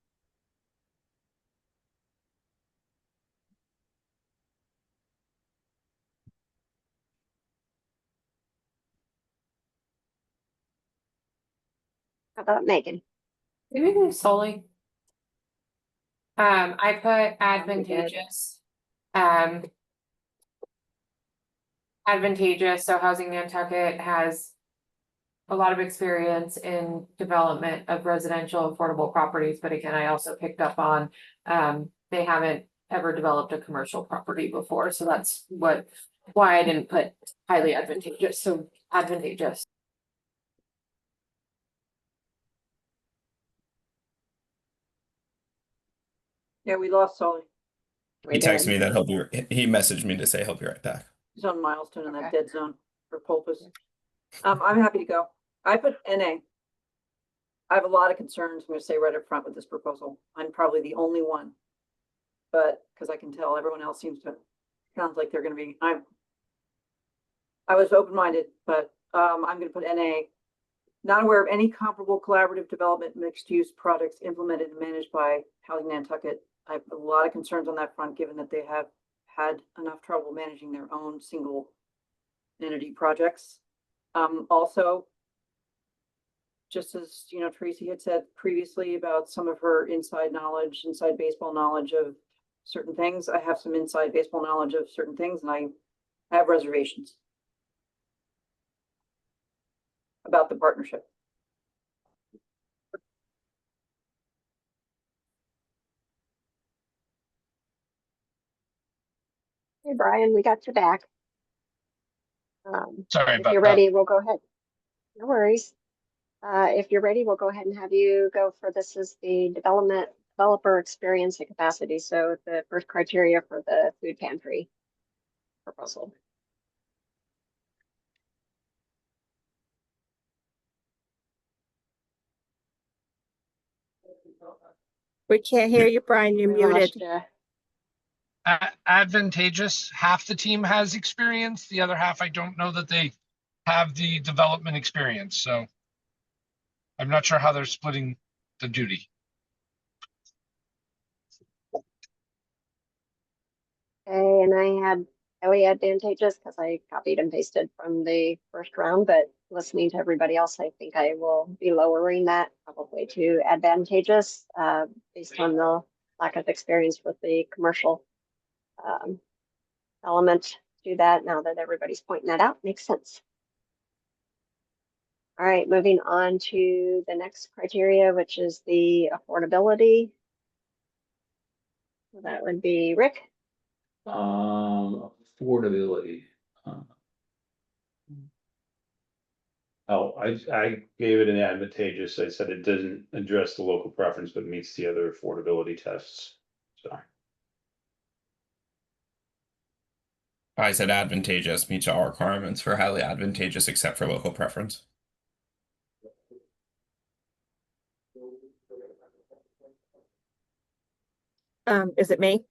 How about Megan? Did we do solely? I put advantageous. Advantageous, so Housing Nantucket has a lot of experience in development of residential affordable properties, but again, I also picked up on, they haven't ever developed a commercial property before, so that's why I didn't put highly advantageous, so advantageous. Yeah, we lost Sully. We He texted did. me that he messaged me to say he'll be right back. He's on milestone in that Okay. dead zone for Pulpus. I'm happy to go. I put NA. I have a lot of concerns, I'm gonna say right up front with this proposal. I'm probably the only one. But, because I can tell everyone else sounds like they're gonna be, I was open-minded, but, I'm gonna put NA. Not aware of any comparable collaborative development mixed-use projects implemented and managed by Housing Nantucket. I have a lot of concerns on that front, given that they have had enough trouble managing their own single entity projects. Also, just as, Tracy had said previously about some of her inside baseball knowledge of certain things, I have some inside baseball knowledge of certain things, and I have reservations about the partnership. Hey, Brian, we got you back. Sorry If about you're that. ready, we'll go ahead. No worries. If you're ready, we'll go ahead and have you go for this is the developer experience and capacity. So the first criteria for the food pantry proposal. We can't hear you, Brian. You're We lost muted. you. Advantageous, half the team has experience, the other half, I don't know that they have the development experience, so I'm not sure how they're splitting the duty. Okay, and I had highly advantageous because I copied and pasted from the first round, but listening to everybody else, I think I will be lowering that probably to advantageous based on the lack of experience with the commercial element to that. Now that everybody's pointing that out, makes sense. All right, moving on to the next criteria, which is the affordability. So that would be Rick. Affordability. Oh, I gave it an advantageous. I said it doesn't address the local preference, but meets the other affordability tests. So. I said advantageous meets all requirements for highly advantageous except for local preference. Is it me?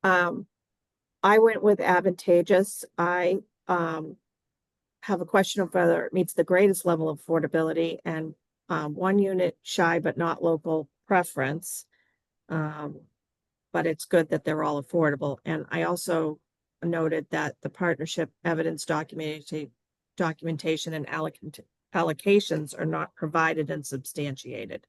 I went with advantageous. I have a question of whether it meets the greatest level of affordability and one unit shy but not local preference. But it's good that they're all affordable. And I also noted that the partnership evidence documentation and allocations are not provided and substantiated.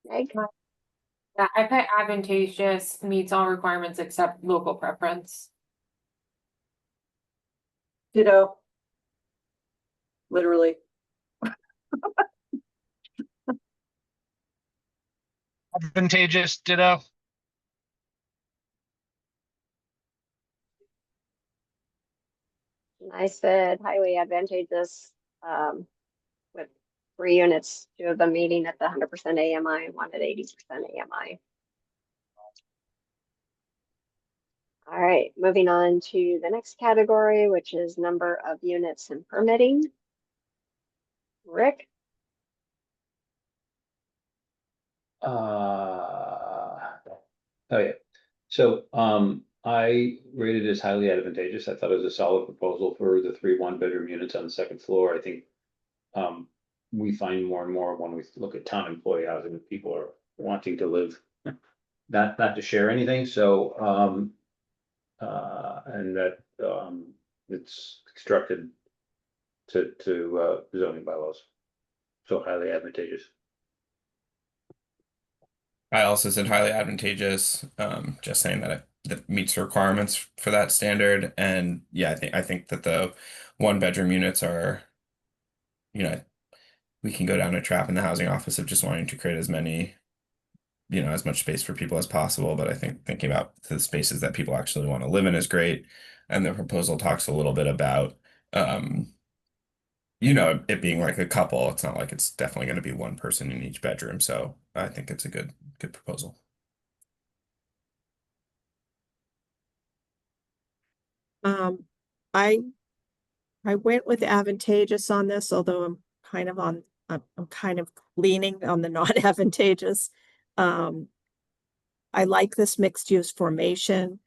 Meg. Yeah, I put advantageous meets all requirements except local preference. Ditto. Literally. Advantageous, ditto. And I said highly advantageous with 3 units, 2 of them meeting at the 100% AMI, 1 at 80% AMI. All right, moving on to the next category, which is number of units and permitting. Rick. Oh yeah. So I rated it as highly advantageous. I thought it was a solid proposal for the 3 one-bedroom units on the second floor. I think we find more and more when we look at town employee housing, that people are wanting to live, not to share anything. So and that it's constructed to zoning bylaws. So highly advantageous. I also said highly advantageous, just saying that that meets the requirements for that standard. And yeah, I think that the 1 bedroom units are, we can go down a trap in the housing office of just wanting to create as many, as much space for people as possible. But I think thinking about the spaces that people actually want to live in is great. And the proposal talks a little bit about you know, it being like a couple, it's not like it's definitely going to be one person in each bedroom. So I think it's a good proposal. Um, I I went with advantageous on this, although I'm kind of leaning on the not advantageous. Um, I like this mixed use formation,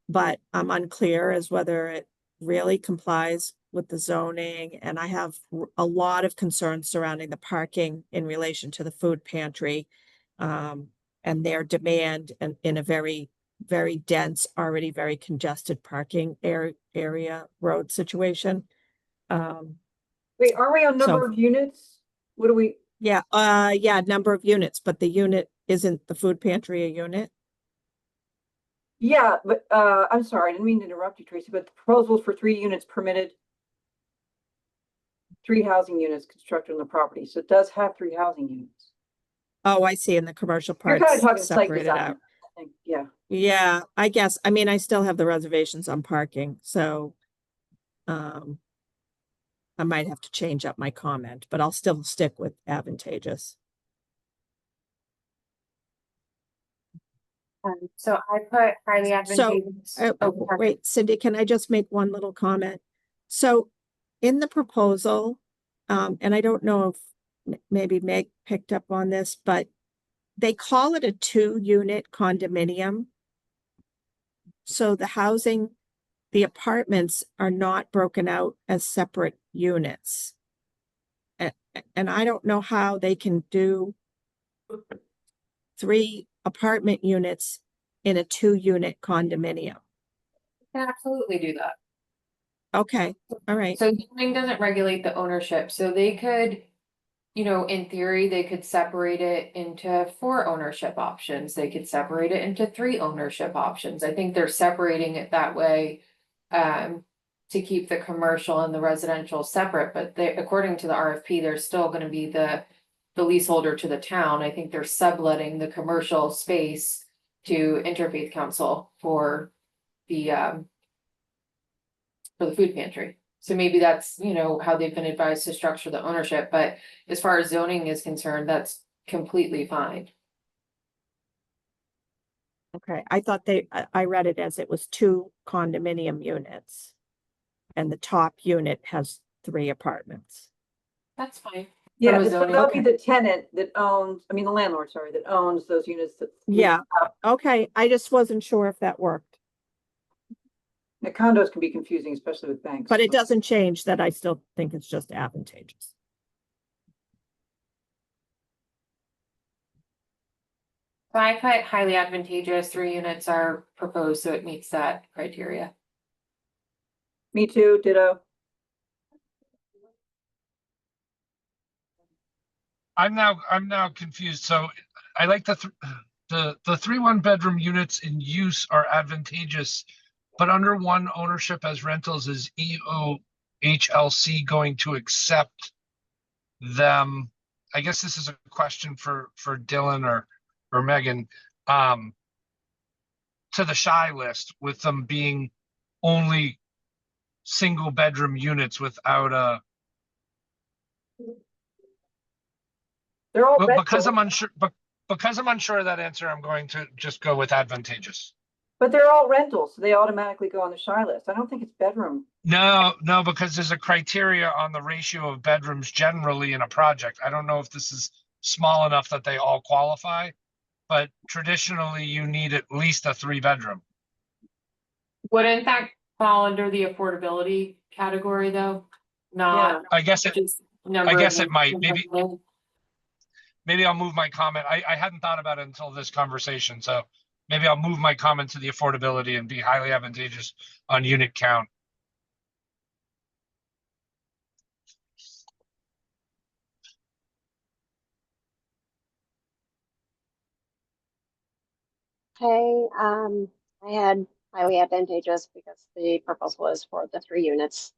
but I'm unclear as whether it really complies with the zoning. And I have a lot of concerns surrounding the parking in relation to the food pantry. And their demand and in a very dense, already very congested parking area road situation. Wait, are we on number So- of units? What do we, Yeah, number of units, but the unit isn't the food pantry a unit? yeah, but, I'm sorry, I didn't mean to interrupt you, Tracy, but the proposals for 3 units permitted. 3 housing units constructed on the property, so it does have 3 housing units. Oh, I see. In the commercial You're parts kind of talking site separated design, out. I think, yeah. Yeah, I guess. I mean, I still have the reservations on parking, so I might have to change up my comment, but I'll still stick with advantageous. So I put highly So, advantageous. Oh, pardon. wait, Cindy, can I just make one little comment? So in the proposal, and I don't know if maybe Meg picked up on this, but they call it a 2-unit condominium. So the apartments are not broken out as separate units. And I don't know how they can do 3 apartment units in a 2-unit condominium. Can absolutely do that. Okay, all right. So zoning doesn't regulate the ownership, so they could, you know, in theory, they could separate it into 4 ownership options. They could separate it into 3 ownership options. I think they're separating it that way. To keep the commercial and the residential separate, but they, according to the RFP, they're still gonna be the leaseholder to the town. I think they're subletting the commercial space to Interfaith Council for the food pantry. So maybe that's, you know, how they've been advised to structure the ownership, but as far as zoning is concerned, that's completely fine. Okay, I thought I read it as it was 2 condominium units. And the top unit has 3 apartments. That's fine. Yeah, From a so zoning- that'll be the tenant that owns, I mean, the landlord, sorry, that owns those units that. Yeah, okay, I just wasn't sure if that worked, The condos can be confusing, especially with banks. but it doesn't change that I still think it's just advantageous. So I put highly advantageous, 3 units are proposed, so it meets that criteria. Me too, ditto. I'm now confused. So I like the 3 1-bedroom units in use are advantageous, but under one ownership as rentals, is EOHLC going to accept them? I guess this is a question for Dylan or Megan, to the shy list, with them being only single bedroom units without a. They're all But because rentals, I'm unsure of that answer, I'm going to just go with advantageous. but they're all rentals, so they automatically go on the shy list. I don't think it's bedroom. No, because there's a criteria on the ratio of bedrooms generally in a project. I don't know if this is small enough that they all qualify, but traditionally you need at least a 3-bedroom. Wouldn't that fall under the affordability category though? Not I guess it just number. I guess of- it might. Maybe I'll move my comment. I hadn't thought about it until this conversation, so maybe I'll move my comment to the affordability and be highly advantageous on unit count. Okay, I had highly advantageous because the proposal is for the 3 units.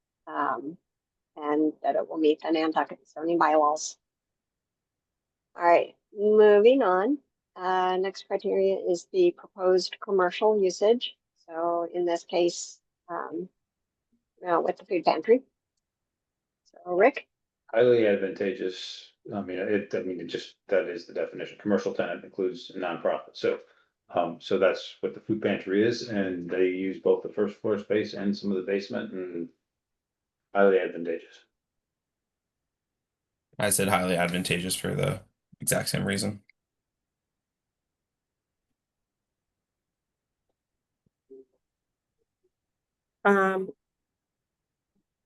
And that it will meet the Nantucket zoning bylaws. All right, moving on. Next criteria is the proposed commercial usage. So in this case, with the food pantry. So Rick? highly advantageous. I mean, that is the definition. Commercial tenant includes a nonprofit. So that's what the food pantry is, and they use both the first floor space and some of the basement, and highly advantageous. I said highly advantageous for the exact same reason. Um,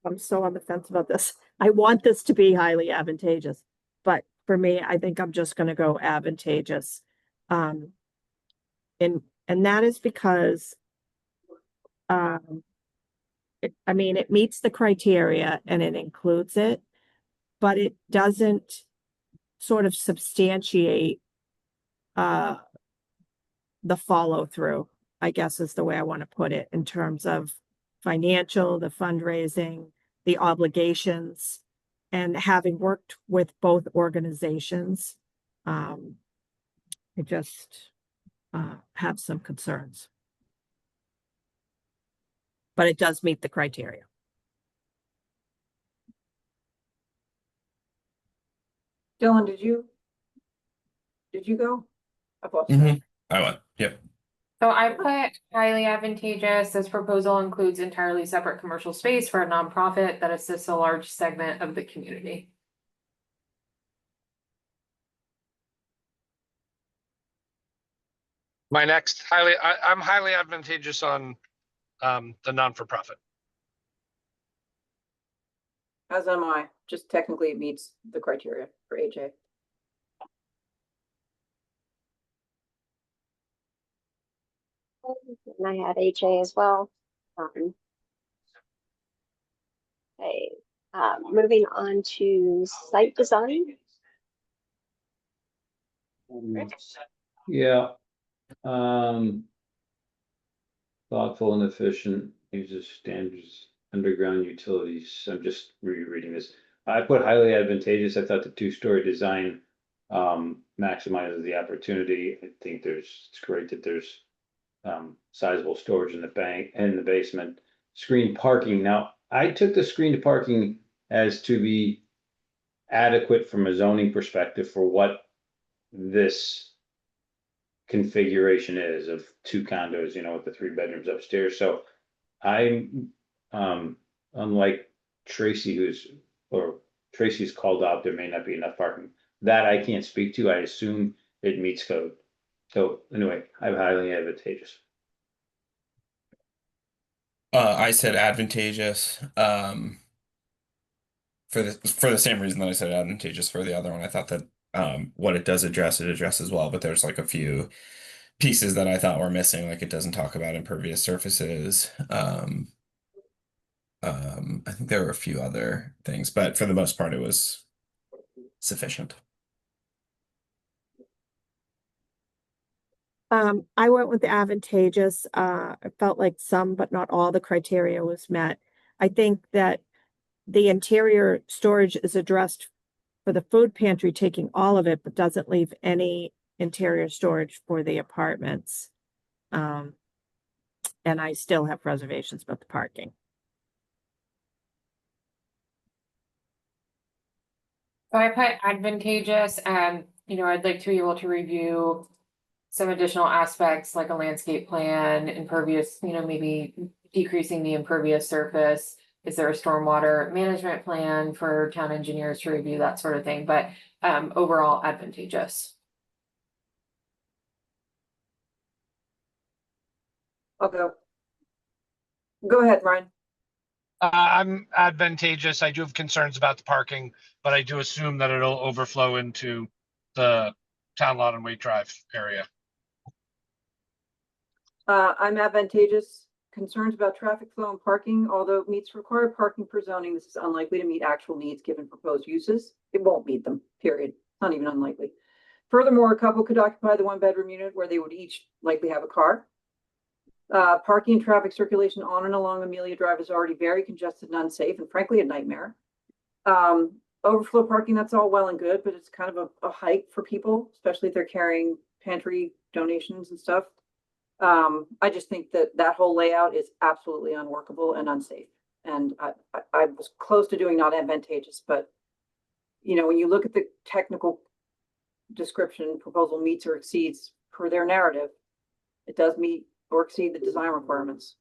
I'm so on the fence about this. I want this to be highly advantageous, but for me, I think I'm just gonna go advantageous. Um, and that is because, um, I mean, it meets the criteria and it includes it, but it doesn't sort of substantiate, uh, the follow through, I guess is the way I want to put it, in terms of financial, the fundraising, the obligations, and having worked with both organizations, um, I just have some concerns. But it does meet the criteria. Dylan, did you go? I've lost track. I went. Yep. So I put highly advantageous. This proposal includes entirely separate commercial space for a nonprofit that assists a large segment of the community. My next I'm highly advantageous on the non-for-profit. As am I, just technically it meets the criteria for AJ. And I had HA as well. Okay, moving on to site design. Yeah. Thoughtful and efficient, uses standards, underground utilities. I'm just rereading this. I put highly advantageous. I thought the two-story design maximizes the opportunity. I think it's great that there's sizable storage in the bank and in the basement. Screened parking. Now, I took the screened parking as to be adequate from a zoning perspective for what this configuration is of two condos, with the 3 bedrooms upstairs. So I'm unlike Tracy's called out, there may not be enough parking. That I can't speak to. I assume it meets code. So anyway, I'm highly advantageous. I said advantageous. For the same reason that I said advantageous for the other one. I thought that what it does address, it addresses well, but there's like a few pieces that I thought were missing, like it doesn't talk about impervious surfaces. I think there were a few other things, but for the most part, it was sufficient. I went with the advantageous. I felt like some, but not all the criteria was met. I think that the interior storage is addressed for the food pantry, taking all of it, but doesn't leave any interior storage for the apartments. And I still have reservations about the parking. So I put advantageous and, I'd like to be able to review some additional aspects like a landscape plan, impervious, maybe decreasing the impervious surface. Is there a stormwater management plan for town engineers to review, that sort of thing, but overall advantageous. I'll go. Go ahead, Ryan. I'm advantageous. I do have concerns about the parking, but I do assume that it'll overflow into the town lot and Wait Drive area. I'm advantageous. Concerns about traffic flow and parking, although it meets required parking per zoning, this is unlikely to meet actual needs given proposed uses. It won't meet them, period. Not even unlikely. Furthermore, a couple could occupy the 1-bedroom unit where they would each likely have a car. Parking and traffic circulation on and along Amelia Drive is already very congested and unsafe, and frankly, a nightmare. Overflow parking, that's all well and good, but it's kind of a hike for people, especially if they're carrying pantry donations and stuff. I just think that whole layout is absolutely unworkable and unsafe. And I was close to doing not advantageous, but you know, when you look at the technical description, proposal meets or exceeds per their narrative, it does meet or exceed the design requirements.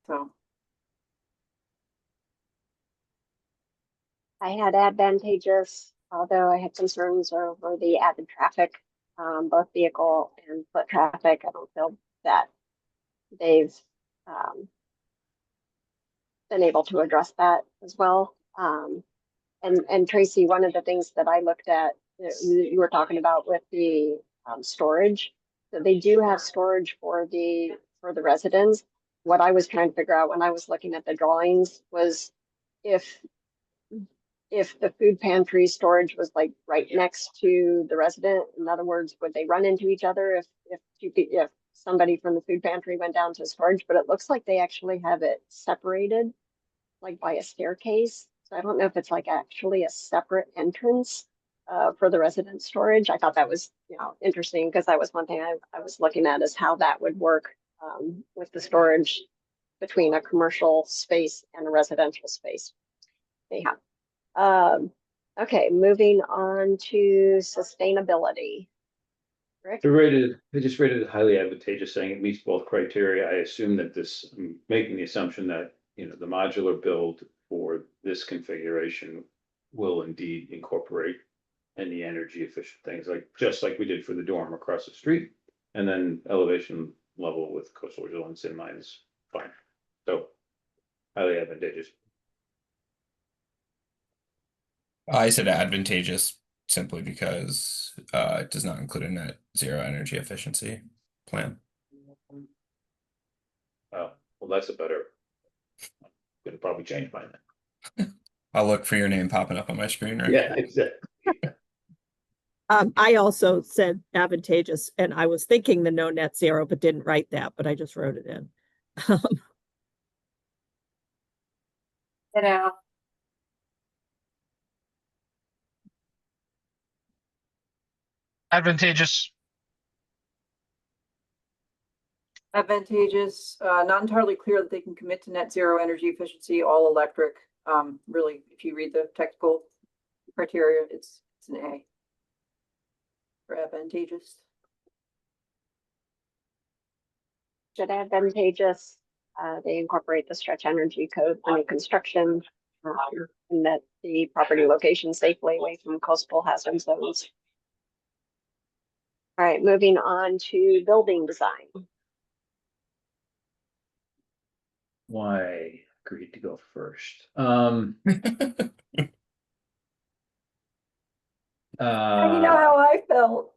So, I had advantageous, although I had concerns over the added traffic, both vehicle and foot traffic. I don't feel that they've been able to address that as well. And Tracy, one of the things that I looked at, you were talking about with the storage, so they do have storage for the residents. What I was trying to figure out when I was looking at the drawings was if the food pantry storage was like right next to the resident. In other words, would they run into each other if somebody from the food pantry went down to storage? But it looks like they actually have it separated, like by a staircase. So I don't know if it's like actually a separate entrance for the resident storage. I thought that was, interesting, because that was one thing I was looking at, is how that would work with the storage between a commercial space and a residential space. Anyhow, okay, moving on to sustainability. Rick? They just rated it highly advantageous, saying it meets both criteria. I assume that I'm making the assumption that, the modular build for this configuration will indeed incorporate any energy efficient things, just like we did for the dorm across the street. And then elevation level with coastal resilience in mind is fine. So highly advantageous. I said advantageous simply because it does not include a net zero energy efficiency plan. Oh, well, that's a better. I'm gonna probably change mine then. I'll look for your name popping up on my screen, right? Yeah, exactly. I also said advantageous, and I was thinking the no net zero, but didn't write that, but I just wrote it in. You know, Advantageous. advantageous, not entirely clear that they can commit to net zero energy efficiency, all electric. Really, if you read the technical criteria, it's an A for advantageous. Should advantageous, they incorporate the stretch energy code for new construction, and that the property location safely away from coastal hazard zones. All right, moving on to building design. Why agreed to go first? You know how I felt.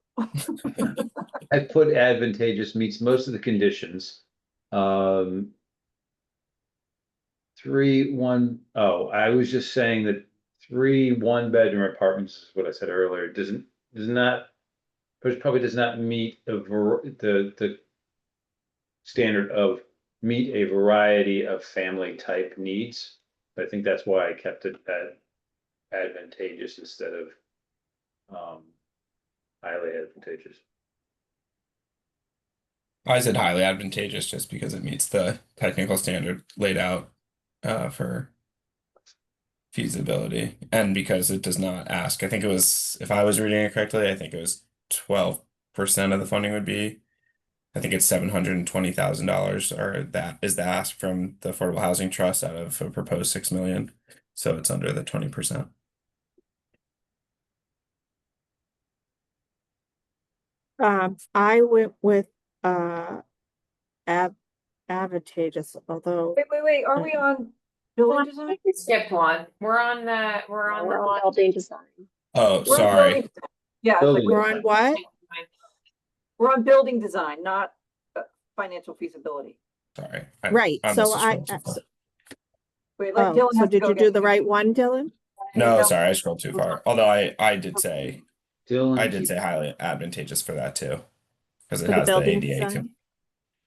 I put advantageous meets most of the conditions. 3, 1, oh, I was just saying that 3 1-bedroom apartments is what I said earlier, probably does not meet the standard of meet a variety of family type needs. I think that's why I kept it at advantageous instead of highly advantageous. I said highly advantageous just because it meets the technical standard laid out for feasibility, and because it does not ask. I think it was, if I was reading it correctly, I think it was 12% of the funding would be. I think it's $720,000, or that is the ask from the Affordable Housing Trust out of a proposed 6 million. So it's under the 20%. I went with advantageous, although Wait, are we on building design? we skipped one. We're on the one. Building design. Oh, We're on sorry. building design. Yeah, it's like Building we're on what? we're on building design, not financial feasibility. Sorry. Right, I so must have scrolled too far. Wait, let Oh, Dylan so have to did go you do get- the right one, Dylan? No, sorry, I scrolled too far. Although I did say Dylan, highly advantageous for that too, because it For the has the building ADA. design?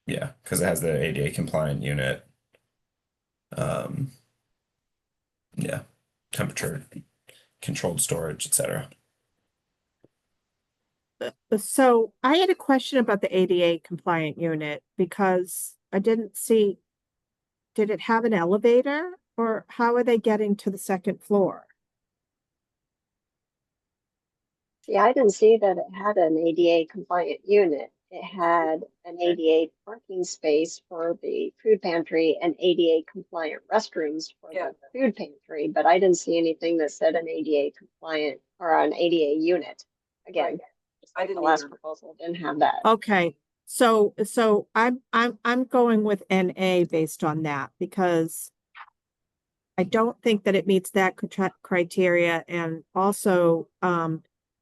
Yeah, because it has the ADA compliant unit. Yeah, temperature controlled storage, etc. So I had a question about the ADA compliant unit, because I didn't see, did it have an elevator, or how are they getting to the second floor? See, I didn't see that it had an ADA compliant unit. It had an ADA parking space for the food pantry and ADA compliant restrooms for Yeah. the food pantry, but I didn't see anything that said an ADA compliant or an ADA unit. Again, just I like the didn't last either. proposal didn't have that. Okay, so I'm going with NA based on that because I don't think that it meets that criteria, and also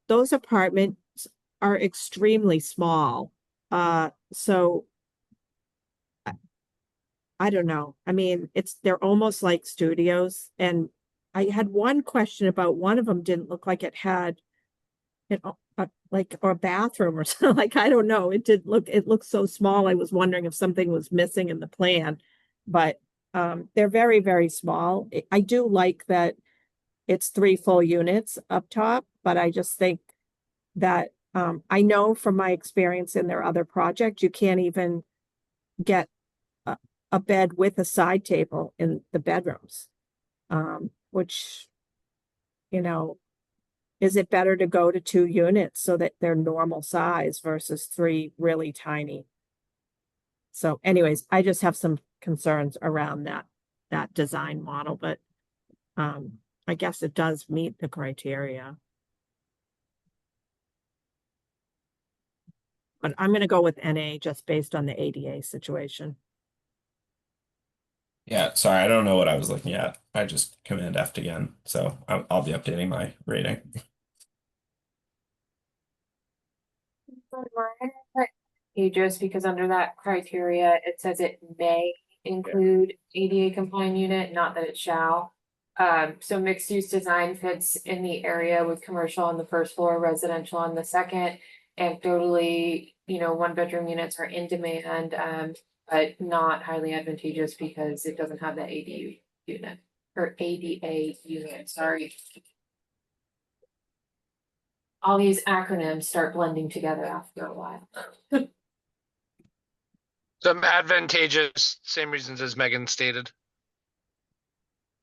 those apartments are extremely small. So I don't know. I mean, they're almost like studios, and I had one question about one of them didn't look like it had like or a bathroom or something. Like, I don't know. It looked so small. I was wondering if something was missing in the plan, but they're very, very small. I do like that it's 3 full units up top, but I just think that I know from my experience in their other project, you can't even get a bed with a side table in the bedrooms. Which, you know, is it better to go to 2 units so that they're normal size versus 3 really tiny? So anyways, I just have some concerns around that design model, but I guess it does meet the criteria. But I'm gonna go with NA just based on the ADA situation. Yeah, sorry, I don't know what I was looking at. I just Command F again, so I'll be updating my rating. Just because under that criteria, it says it may include ADA compliant unit, not that it shall. So mixed use design fits in the area with commercial on the first floor, residential on the second. And totally, 1-bedroom units are in demand, but not highly advantageous because it doesn't have that ADU unit or ADA unit, sorry. All these acronyms start blending together after a while. Some advantageous, same reasons as Megan stated.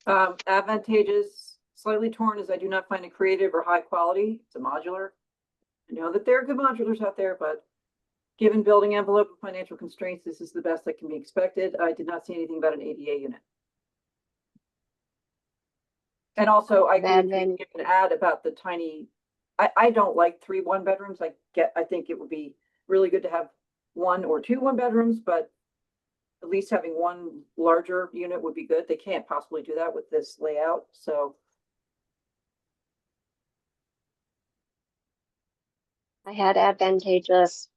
Advantageous, slightly torn, as I do not find it creative or high quality. It's a modular. I know that there are good modulars out there, but given building envelope and financial constraints, this is the best that can be expected. I did not see anything about an ADA unit. And also, I can add about the tiny. I don't like 3 1-bedrooms. I think it would be really good to have 1 or 2 1-bedrooms, but at least having 1 larger unit would be good. They can't possibly do that with this layout, so. I had advantageous,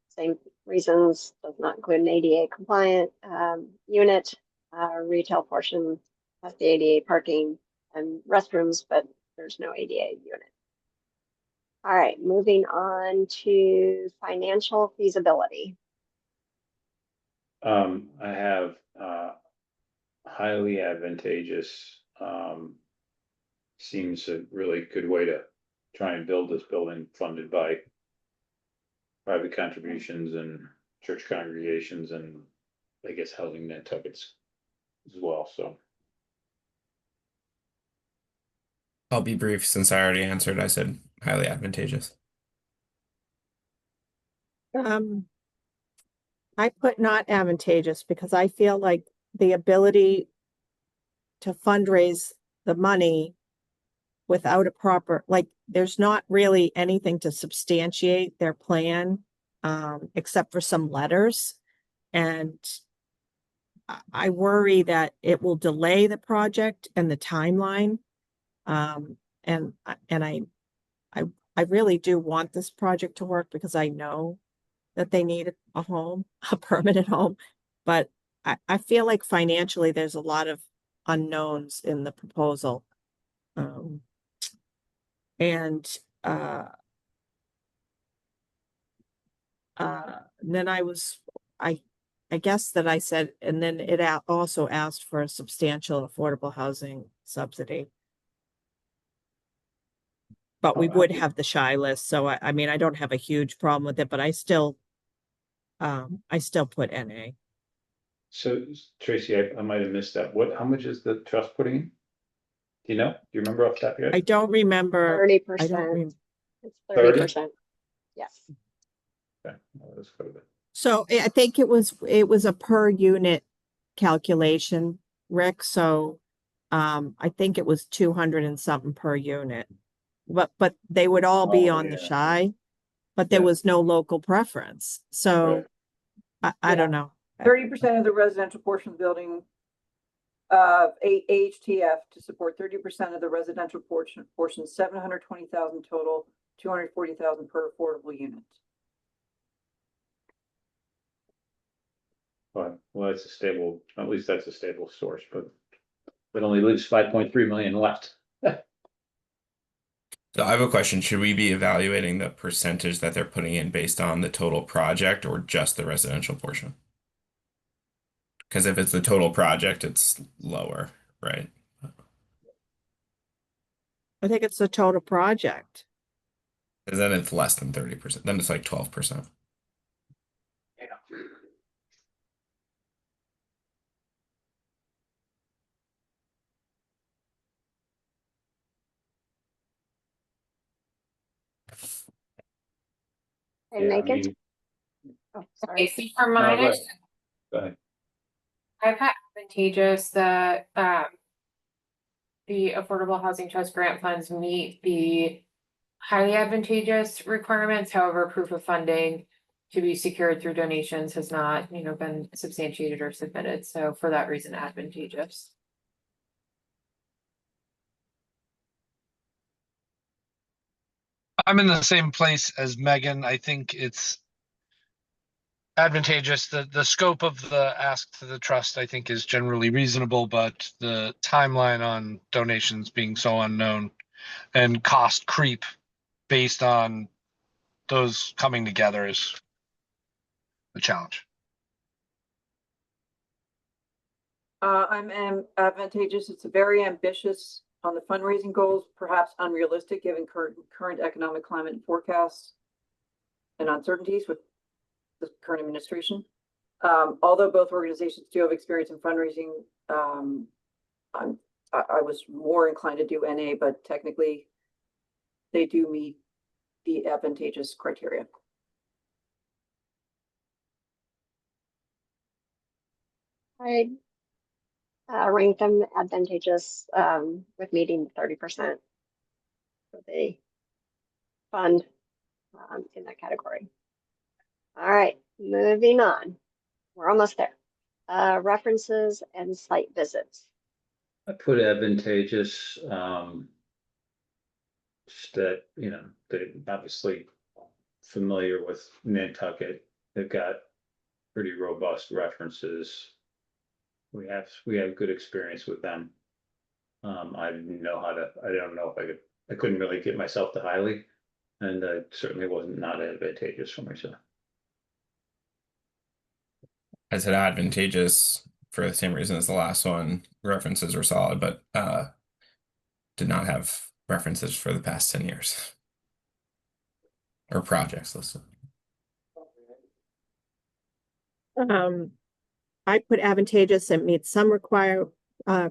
same reasons, does not include an ADA compliant unit. Retail portion has the ADA parking and restrooms, but there's no ADA unit. All right, moving on to financial feasibility. I have highly advantageous. Seems a really good way to try and build this building funded by private contributions and church congregations and I guess housing Nantuckets as well, so. I'll be brief since I already answered. I said highly advantageous. I put not advantageous because I feel like the ability to fundraise the money without a proper, like, there's not really anything to substantiate their plan, except for some letters. And I worry that it will delay the project and the timeline. And I really do want this project to work because I know that they need a home, a permanent home. But I feel like financially there's a lot of unknowns in the proposal. And then I guess that I said, and then it also asked for a substantial affordable housing subsidy. But we would have the shy list, so I mean, I don't have a huge problem with it, but I still put NA. So Tracy, I might have missed that. How much is the trust putting in? Do you know? Do you remember off the top of your I head? don't remember. 30%. It's 30? 30%. Yes. Okay, well, that's quite a bit. So I think it was a per unit calculation, Rick. So I think it was 200 and something per unit. But they would all be Oh, on the yeah. shy, but there Yeah. was no local preference. So I don't know. 30% of the residential portion of the building AHTF to support 30% of the residential portion, 720,000 total, 240,000 per affordable unit. But, well, it's a stable, at least that's a stable source, but it only leaves 5.3 million left. So I have a question. Should we be evaluating the percentage that they're putting in based on the total project or just the residential portion? Because if it's the total project, it's lower, right? I think it's the total project. Because then it's less than 30%. Then it's like 12%. And Yeah, I make it. mean, Oh, Okay, sorry. so for no, mine, go ahead. Go ahead. I've had advantageous that the Affordable Housing Trust grant funds meet the highly advantageous requirements. However, proof of funding to be secured through donations has not, been substantiated or submitted. So for that reason, advantageous. I'm in the same place as Megan. I think it's advantageous. The scope of the ask to the trust, I think, is generally reasonable, but the timeline on donations being so unknown and cost creep based on those coming together is the challenge. I'm advantageous. It's a very ambitious on the fundraising goals, perhaps unrealistic given current economic climate and forecasts and uncertainties with the current administration. Although both organizations do have experience in fundraising, I was more inclined to do NA, but technically they do meet the advantageous criteria. I rank them advantageous with meeting 30% for the fund in that category. All right, moving on. We're almost there. References and site visits. I put advantageous, just that, they obviously familiar with Nantucket. They've got pretty robust references. We have good experience with them. I don't know if I couldn't really get myself to highly, and certainly wasn't not advantageous for myself. I said advantageous for the same reason as the last one. References were solid, but did not have references for the past 10 years. Or projects listed. I put advantageous and meets some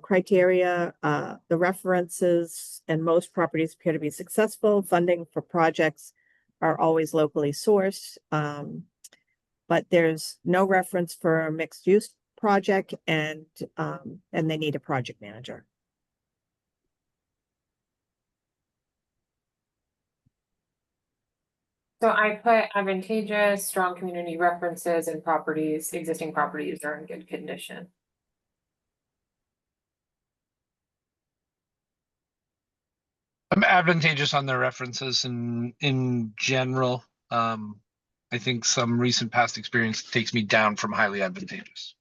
criteria. The references and most properties appear to be successful. Funding for projects are always locally sourced. But there's no reference for a mixed use project and they need a project manager. So I put advantageous, strong community references and existing properties are in good condition. I'm advantageous on their references and in general. I think some recent past experience takes me down from highly advantageous.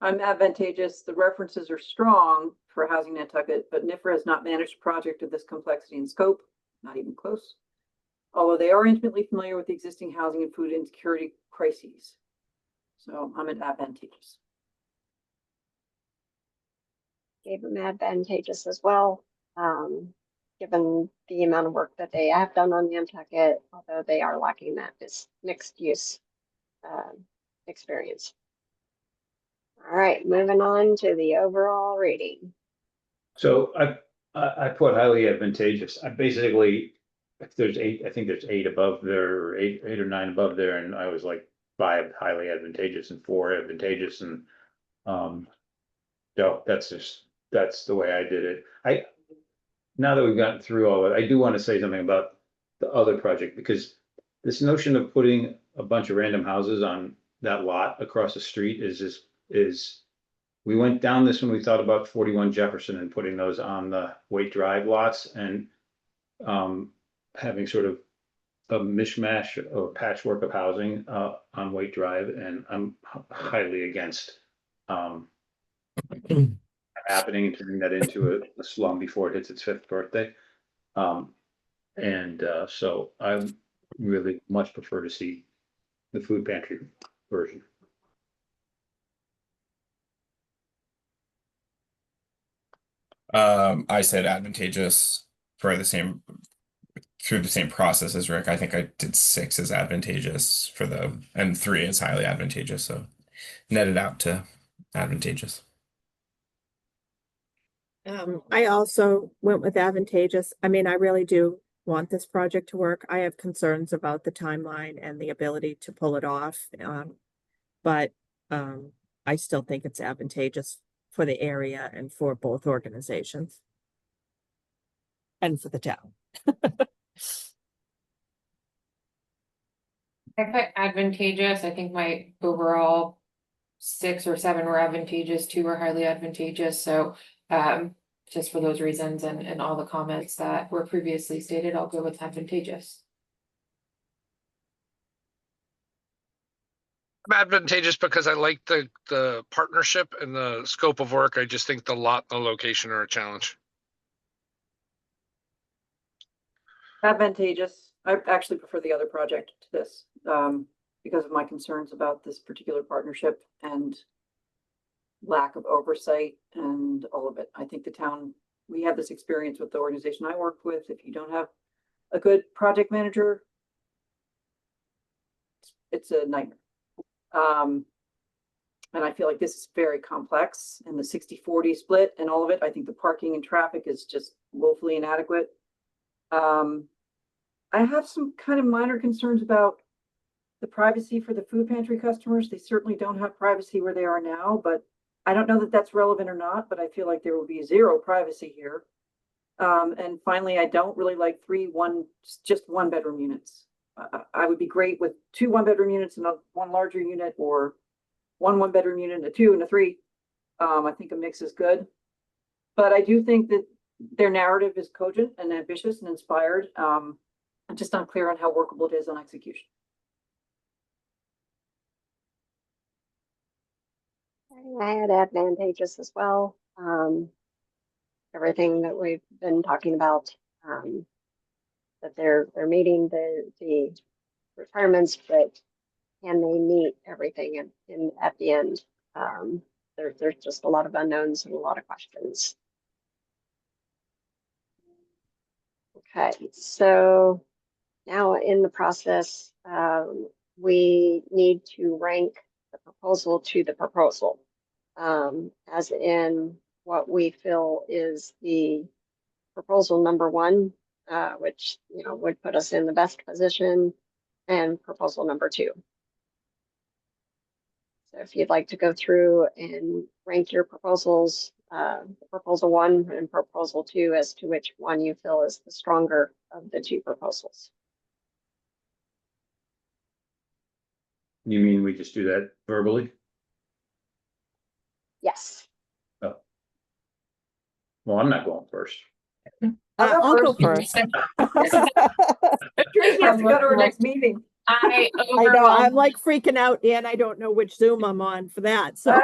I'm advantageous. The references are strong for Housing Nantucket, but NIFR has not managed a project of this complexity and scope, not even close. Although they are intimately familiar with the existing housing and food insecurity crises. So I'm advantageous. Gave them advantageous as well, given the amount of work that they have done on Nantucket, although they are lacking that mixed use experience. All right, moving on to the overall rating. So I put highly advantageous. I basically, if there's eight, I think there's eight above there, or eight or nine above there, and I was like five highly advantageous and four advantageous, and no, that's the way I did it. Now that we've gotten through all of it, I do want to say something about the other project, because this notion of putting a bunch of random houses on that lot across the street is we went down this when we thought about 41 Jefferson and putting those on the Waite Drive lots, and having sort of a mishmash or patchwork of housing on Waite Drive, and I'm highly against happening and turning that into a slum before it hits its 5th birthday. So I really much prefer to see the food pantry version. I said advantageous for the same through the same process as Rick. I think I did 6 as advantageous for and 3 is highly advantageous. So netted out to advantageous. I also went with advantageous. I mean, I really do want this project to work. I have concerns about the timeline and the ability to pull it off. But I still think it's advantageous for the area and for both organizations. And for the town. I put advantageous. I think my overall 6 or 7 were advantageous, 2 were highly advantageous. So just for those reasons and all the comments that were previously stated, I'll go with advantageous. I'm advantageous because I like the partnership and the scope of work. I just think the lot and the location are a challenge. Advantageous. I actually prefer the other project to this, because of my concerns about this particular partnership and lack of oversight and all of it. I think the town, we have this experience with the organization I worked with. If you don't have a good project manager, it's a nightmare. And I feel like this is very complex, and the 60-40 split and all of it. I think the parking and traffic is just woefully inadequate. I have some kind of minor concerns about the privacy for the food pantry customers. They certainly don't have privacy where they are now, but I don't know that that's relevant or not, but I feel like there will be zero privacy here. And finally, I don't really like just 1-bedroom units. I would be great with 2 1-bedroom units and one larger unit, or 1 1-bedroom unit and a 2 and a 3. I think a mix is good, but I do think that their narrative is cogent and ambitious and inspired. I'm just unclear on how workable it is on execution. I had advantageous as well. Everything that we've been talking about, that they're meeting the requirements, but can they meet everything at the end? There's just a lot of unknowns and a lot of questions. Okay, so now in the process, we need to rank the proposal to the proposal, as in what we feel is the proposal number 1, which would put us in the best position, and proposal number 2. So if you'd like to go through and rank your proposals, proposal 1 and proposal 2, as to which one you feel is the stronger of the 2 proposals. You mean we just do that verbally? Yes. Oh. Well, I'm not going first. I'll go first. Tracy has to go to her next meeting. I know, I'm like freaking out, and I don't know which Zoom I'm on for that, so.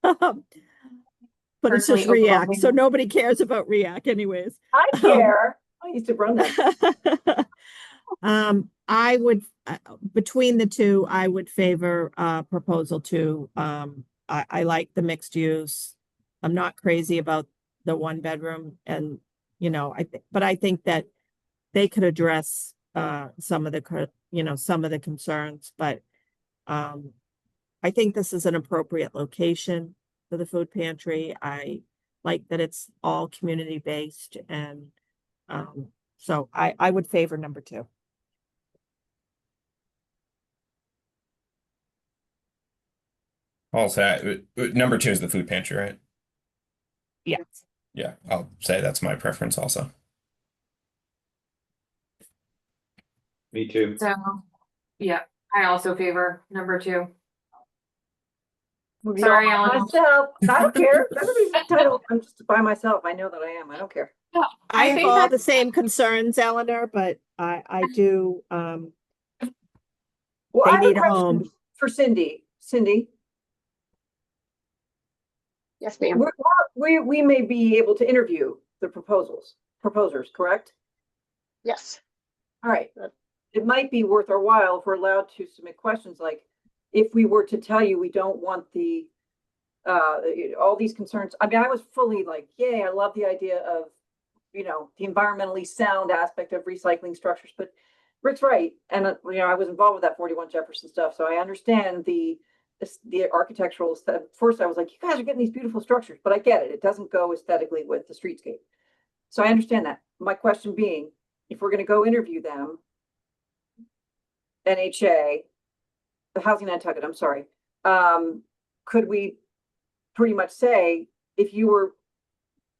But it's just React, so nobody cares about React anyways. I care. I used to run that. I would, between the 2, I would favor proposal 2. I like the mixed use. I'm not crazy about the 1-bedroom, and but I think that they could address some of the concerns, but I think this is an appropriate location for the food pantry. I like that it's all community based and, so I would favor number 2. I'll say number 2 is the food pantry, right? Yeah. Yeah, I'll say that's my preference also. Me too. So, yeah, I also favor number 2. Sorry, Ellen. Myself, I don't care. Everybody's entitled. I'm just by myself. I know that I am. I don't care. I have think all that- the same concerns, Eleanor, but I do, Well, They I have a need a question home. for Cindy. Cindy, Yes, ma'am. we may be able to interview the proposers, correct? Yes. All right. Good. It might be worth our while if we're allowed to submit questions like, if we were to tell you we don't want the, all these concerns. I mean, I was fully like, yay, I love the idea of, the environmentally sound aspect of recycling structures, but Rick's right. And, I was involved with that 41 Jefferson stuff. So I understand the architectural stuff. First, I was like, you guys are getting these beautiful structures, but I get it. It doesn't go aesthetically with the streetscape. So I understand that. My question being, if we're going to go interview them, NHA, the Housing Nantucket, I'm sorry, could we pretty much say, if you were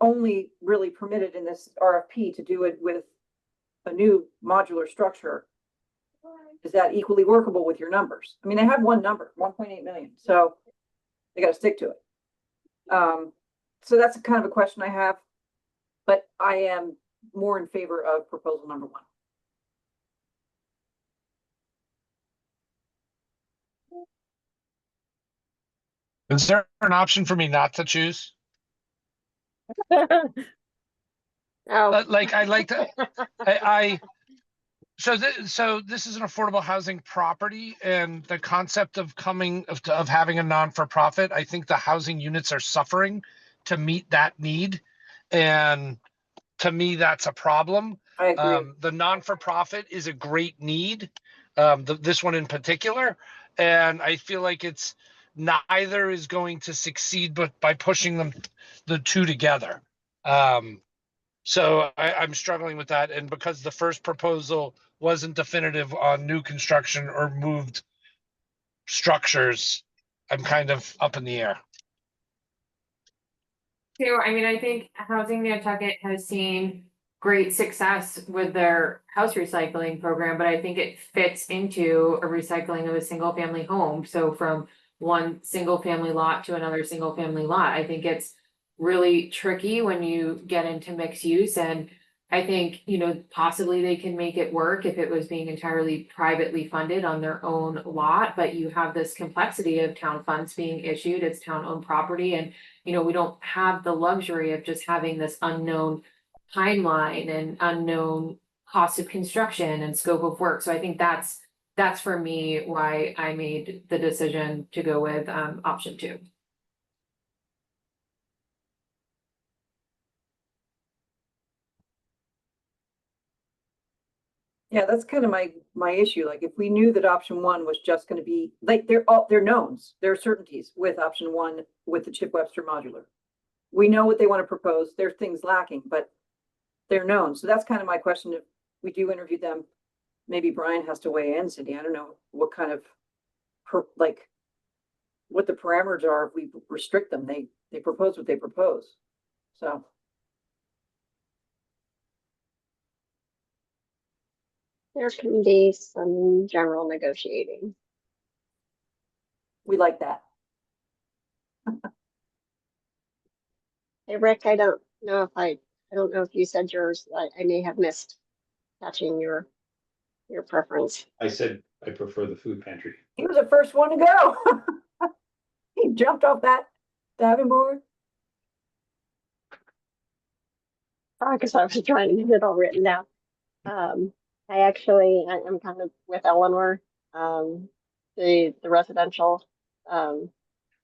only really permitted in this RFP to do it with a new modular structure, is that equally workable with your numbers? I mean, they have one number, 1.8 million, so they got to stick to it. So that's kind of a question I have, but I am more in favor of proposal number 1. Is there an option for me not to choose? Oh, Like I like to, so this is an affordable housing property, and the concept of having a non-for-profit, I think the housing units are suffering to meet that need, and to me that's a problem. I agree. The non-for-profit is a great need, this one in particular, and I feel like it's neither is going to succeed, but by pushing the two together. So I'm struggling with that, and because the first proposal wasn't definitive on new construction or moved structures, I'm kind of up in the air. Too, I mean, I think Housing Nantucket has seen great success with their house recycling program, but I think it fits into a recycling of a single family home. So from one single family lot to another single family lot, I think it's really tricky when you get into mixed use. And I think, possibly they can make it work if it was being entirely privately funded on their own lot, but you have this complexity of town funds being issued, it's town owned property, and we don't have the luxury of just having this unknown timeline and unknown cost of construction and scope of work. So I think that's for me why I made the decision to go with option 2. Yeah, that's kind of my issue. Like, if we knew that option 1 was just going to be like, they're knowns, there are certainties with option 1 with the Chip Webster modular. We know what they want to propose. There are things lacking, but they're known. So that's kind of my question. If we do interview them, maybe Brian has to weigh in, Cindy. I don't know what kind of what the parameters are. If we restrict them, they propose what they propose. So there can be some general negotiating. we like that. Hey, Rick, I don't know if you said yours. I may have missed catching your preference. I said I prefer the food pantry. He was the first one to go. He jumped off that diving board. Because I was trying to get it all written down. I'm kind of with Eleanor. The residential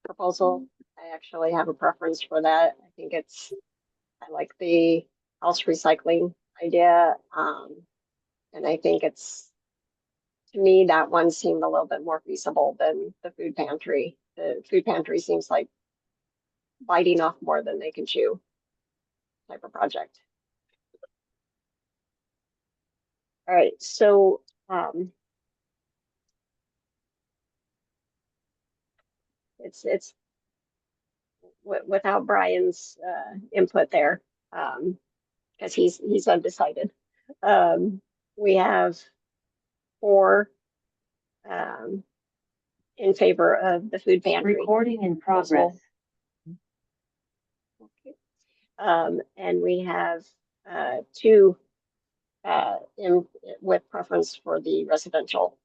proposal, I actually have a preference for that. I like the house recycling idea. And I think to me, that one seemed a little bit more feasible than the food pantry. The food pantry seems like biting off more than they can chew. type of project. All right, so it's without Brian's input there, because he's undecided. We have 4 in favor of the food pantry. Recording in progress. Okay. And we have 2 with preference for the residential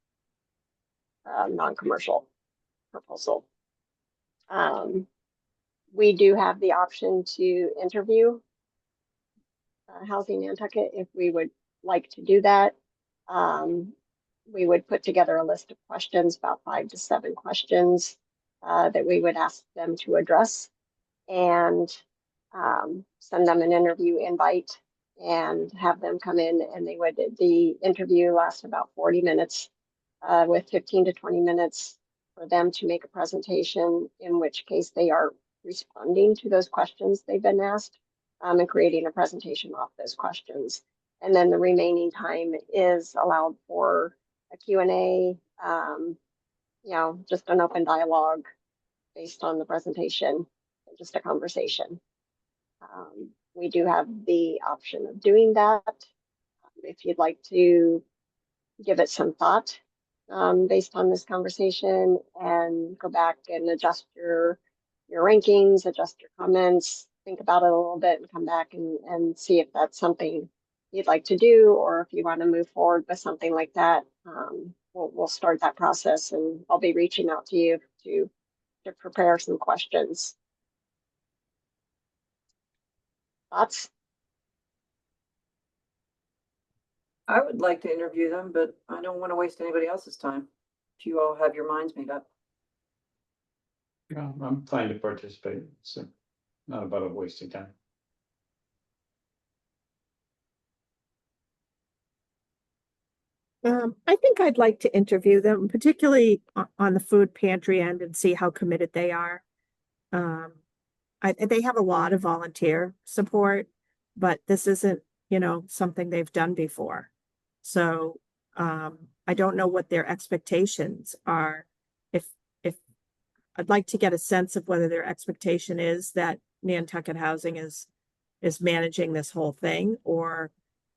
non-commercial proposal. We do have the option to interview Housing Nantucket if we would like to do that. We would put together a list of questions, about 5 to 7 questions that we would ask them to address, and send them an interview invite and have them come in, and the interview lasts about 40 minutes with 15 to 20 minutes for them to make a presentation, in which case they are responding to those questions they've been asked and creating a presentation off those questions. And then the remaining time is allowed for a Q&A, just an open dialogue based on the presentation, just a conversation. We do have the option of doing that. If you'd like to give it some thought based on this conversation and go back and adjust your rankings, adjust your comments, think about it a little bit and come back and see if that's something you'd like to do, or if you want to move forward with something like that. We'll start that process, and I'll be reaching out to you to prepare some questions. Thoughts? I would like to interview them, but I don't want to waste anybody else's time. If you all have your minds made up. Yeah, I'm fine to participate. It's not about wasting time. I think I'd like to interview them, particularly on the food pantry end, and see how committed they are. They have a lot of volunteer support, but this isn't, something they've done before. So I don't know what their expectations are. If I'd like to get a sense of whether their expectation is that Nantucket Housing is managing this whole thing, or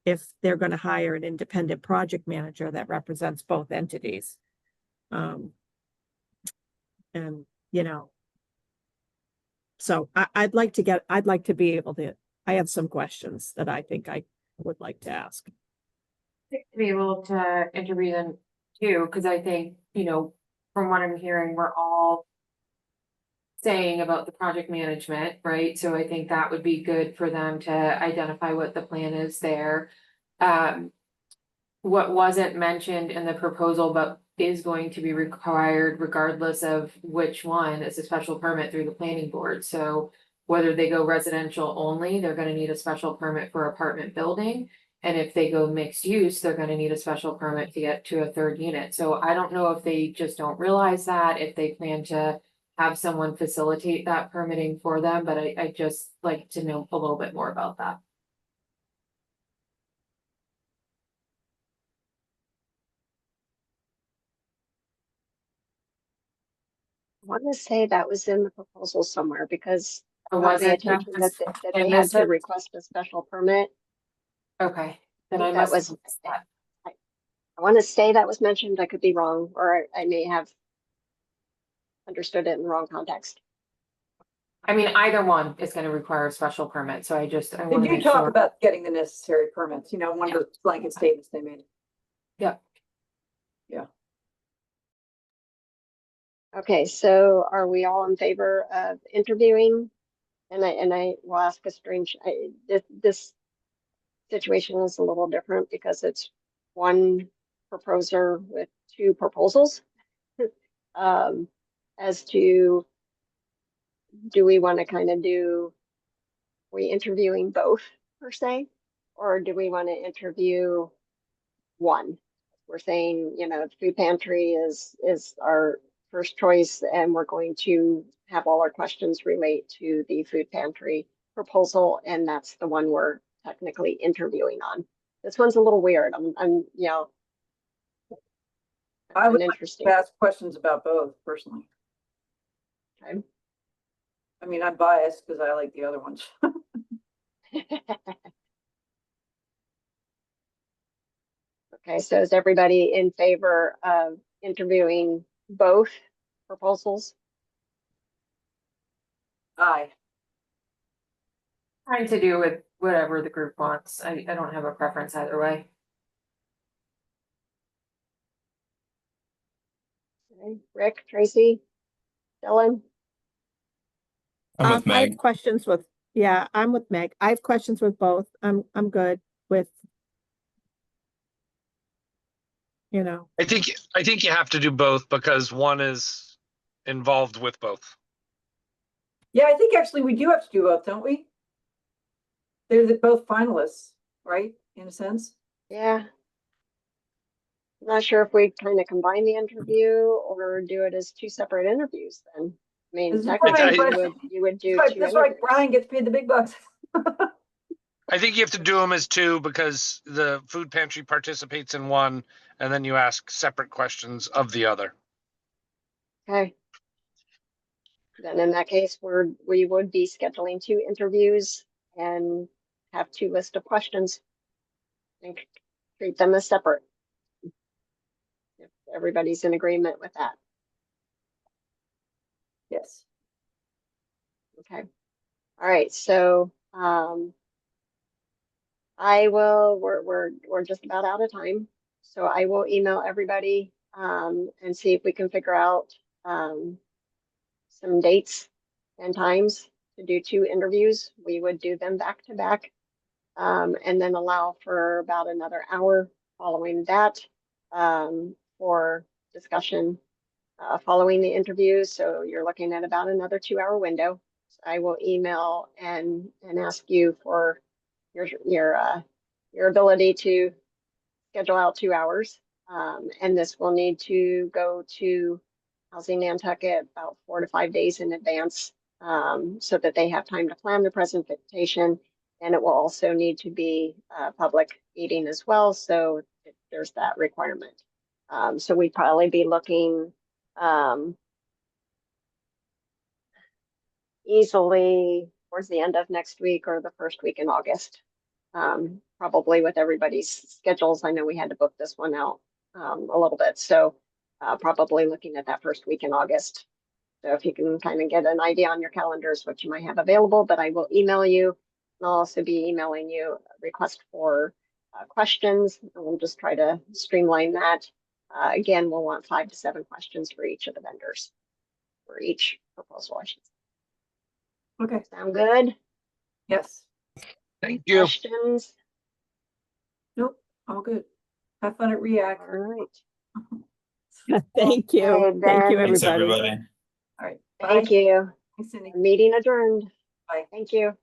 if they're going to hire an independent project manager that represents both entities. And, so I'd like to be able to, I have some questions that I think I would like to ask. To be able to interview them too, because I think, from what I'm hearing, we're all saying about the project management, right? So I think that would be good for them to identify what the plan is there. What wasn't mentioned in the proposal, but is going to be required regardless of which one, is a special permit through the planning board. So whether they go residential only, they're gonna need a special permit for apartment building. And if they go mixed use, they're gonna need a special permit to get to a 3rd unit. So I don't know if they just don't realize that, if they plan to have someone facilitate that permitting for them, but I just like to know a little bit more about that. I want to say that was in the proposal somewhere, because I Or caught was my it attention that just- they and had this to is- request a special permit. Okay, then think I that must was- have missed that. I want to say that was mentioned. I could be wrong, or I may have understood it in the wrong context. I mean, either one is gonna require a special permit, so I They wanna do make talk sure. about getting the necessary permits, one of the blanket statements they made. Okay, so are we all in favor of interviewing? And I will ask a strange, this situation is a little different because it's one proposer with 2 proposals. As to, do we want to kind of we interviewing both per se, or do we want to interview one? We're saying, the food pantry is our first choice, and we're going to have all our questions relate to the food pantry. proposal, and that's the one we're technically interviewing on. This one's a little weird. You know, I would an like interesting. to ask questions about both personally. Okay. I mean, I'm biased because I like the other ones. Okay, so is everybody in favor of interviewing both proposals? Aye. Trying to do with whatever the group wants. I don't have a preference either way. Okay. Rick, Tracy, Dylan? I'm with I have Meg. questions with, yeah, I'm with Meg. I have questions with both. I'm good with, you know, I think you have to do both because one is involved with both. Yeah, I think actually we do have to do both, don't we? They're both finalists, right? In a sense. Yeah. I'm not sure if we kind of combine the interview or do it as two separate interviews then. I mean, This is technically Brian, you would do two That's right. interviews. Brian gets paid the big bucks. I think you have to do them as two because the food pantry participates in one, and then you ask separate questions of the other. Okay. Then in that case, we would be scheduling two interviews and have two lists of questions and treat them as separate. If everybody's in agreement with that. Yes. Okay. All right. So we're just about out of time. So I will email everybody and see if we can figure out some dates and times to do two interviews. We would do them back to back and then allow for about another hour following that for discussion following the interview. So you're looking at about another 2-hour window. So I will email and ask you for your ability to schedule out 2 hours. And this will need to go to Housing Nantucket about 4 to 5 days in advance so that they have time to plan the presentation. And it will also need to be a public meeting as well. So there's that requirement. So we'd probably be looking easily towards the end of next week or the first week in August. Probably with everybody's schedules. I know we had to book this one out a little bit. So probably looking at that first week in August. So if you can kind of get an idea on your calendars, what you might have available, but I will email you. And I'll also be emailing you a request for questions. And we'll just try to streamline that. Again, we'll want 5 to 7 questions for each of the vendors, for each proposal, I should say. Okay. Sound good? Yes. Thank you. Questions? Nope. All good. Have fun at React. All right. thank you. Okay, Thank you, then. Thanks, everybody. everybody. All right. Thank Bye. you. Thanks, Cindy. Meeting adjourned. Bye. Thank you.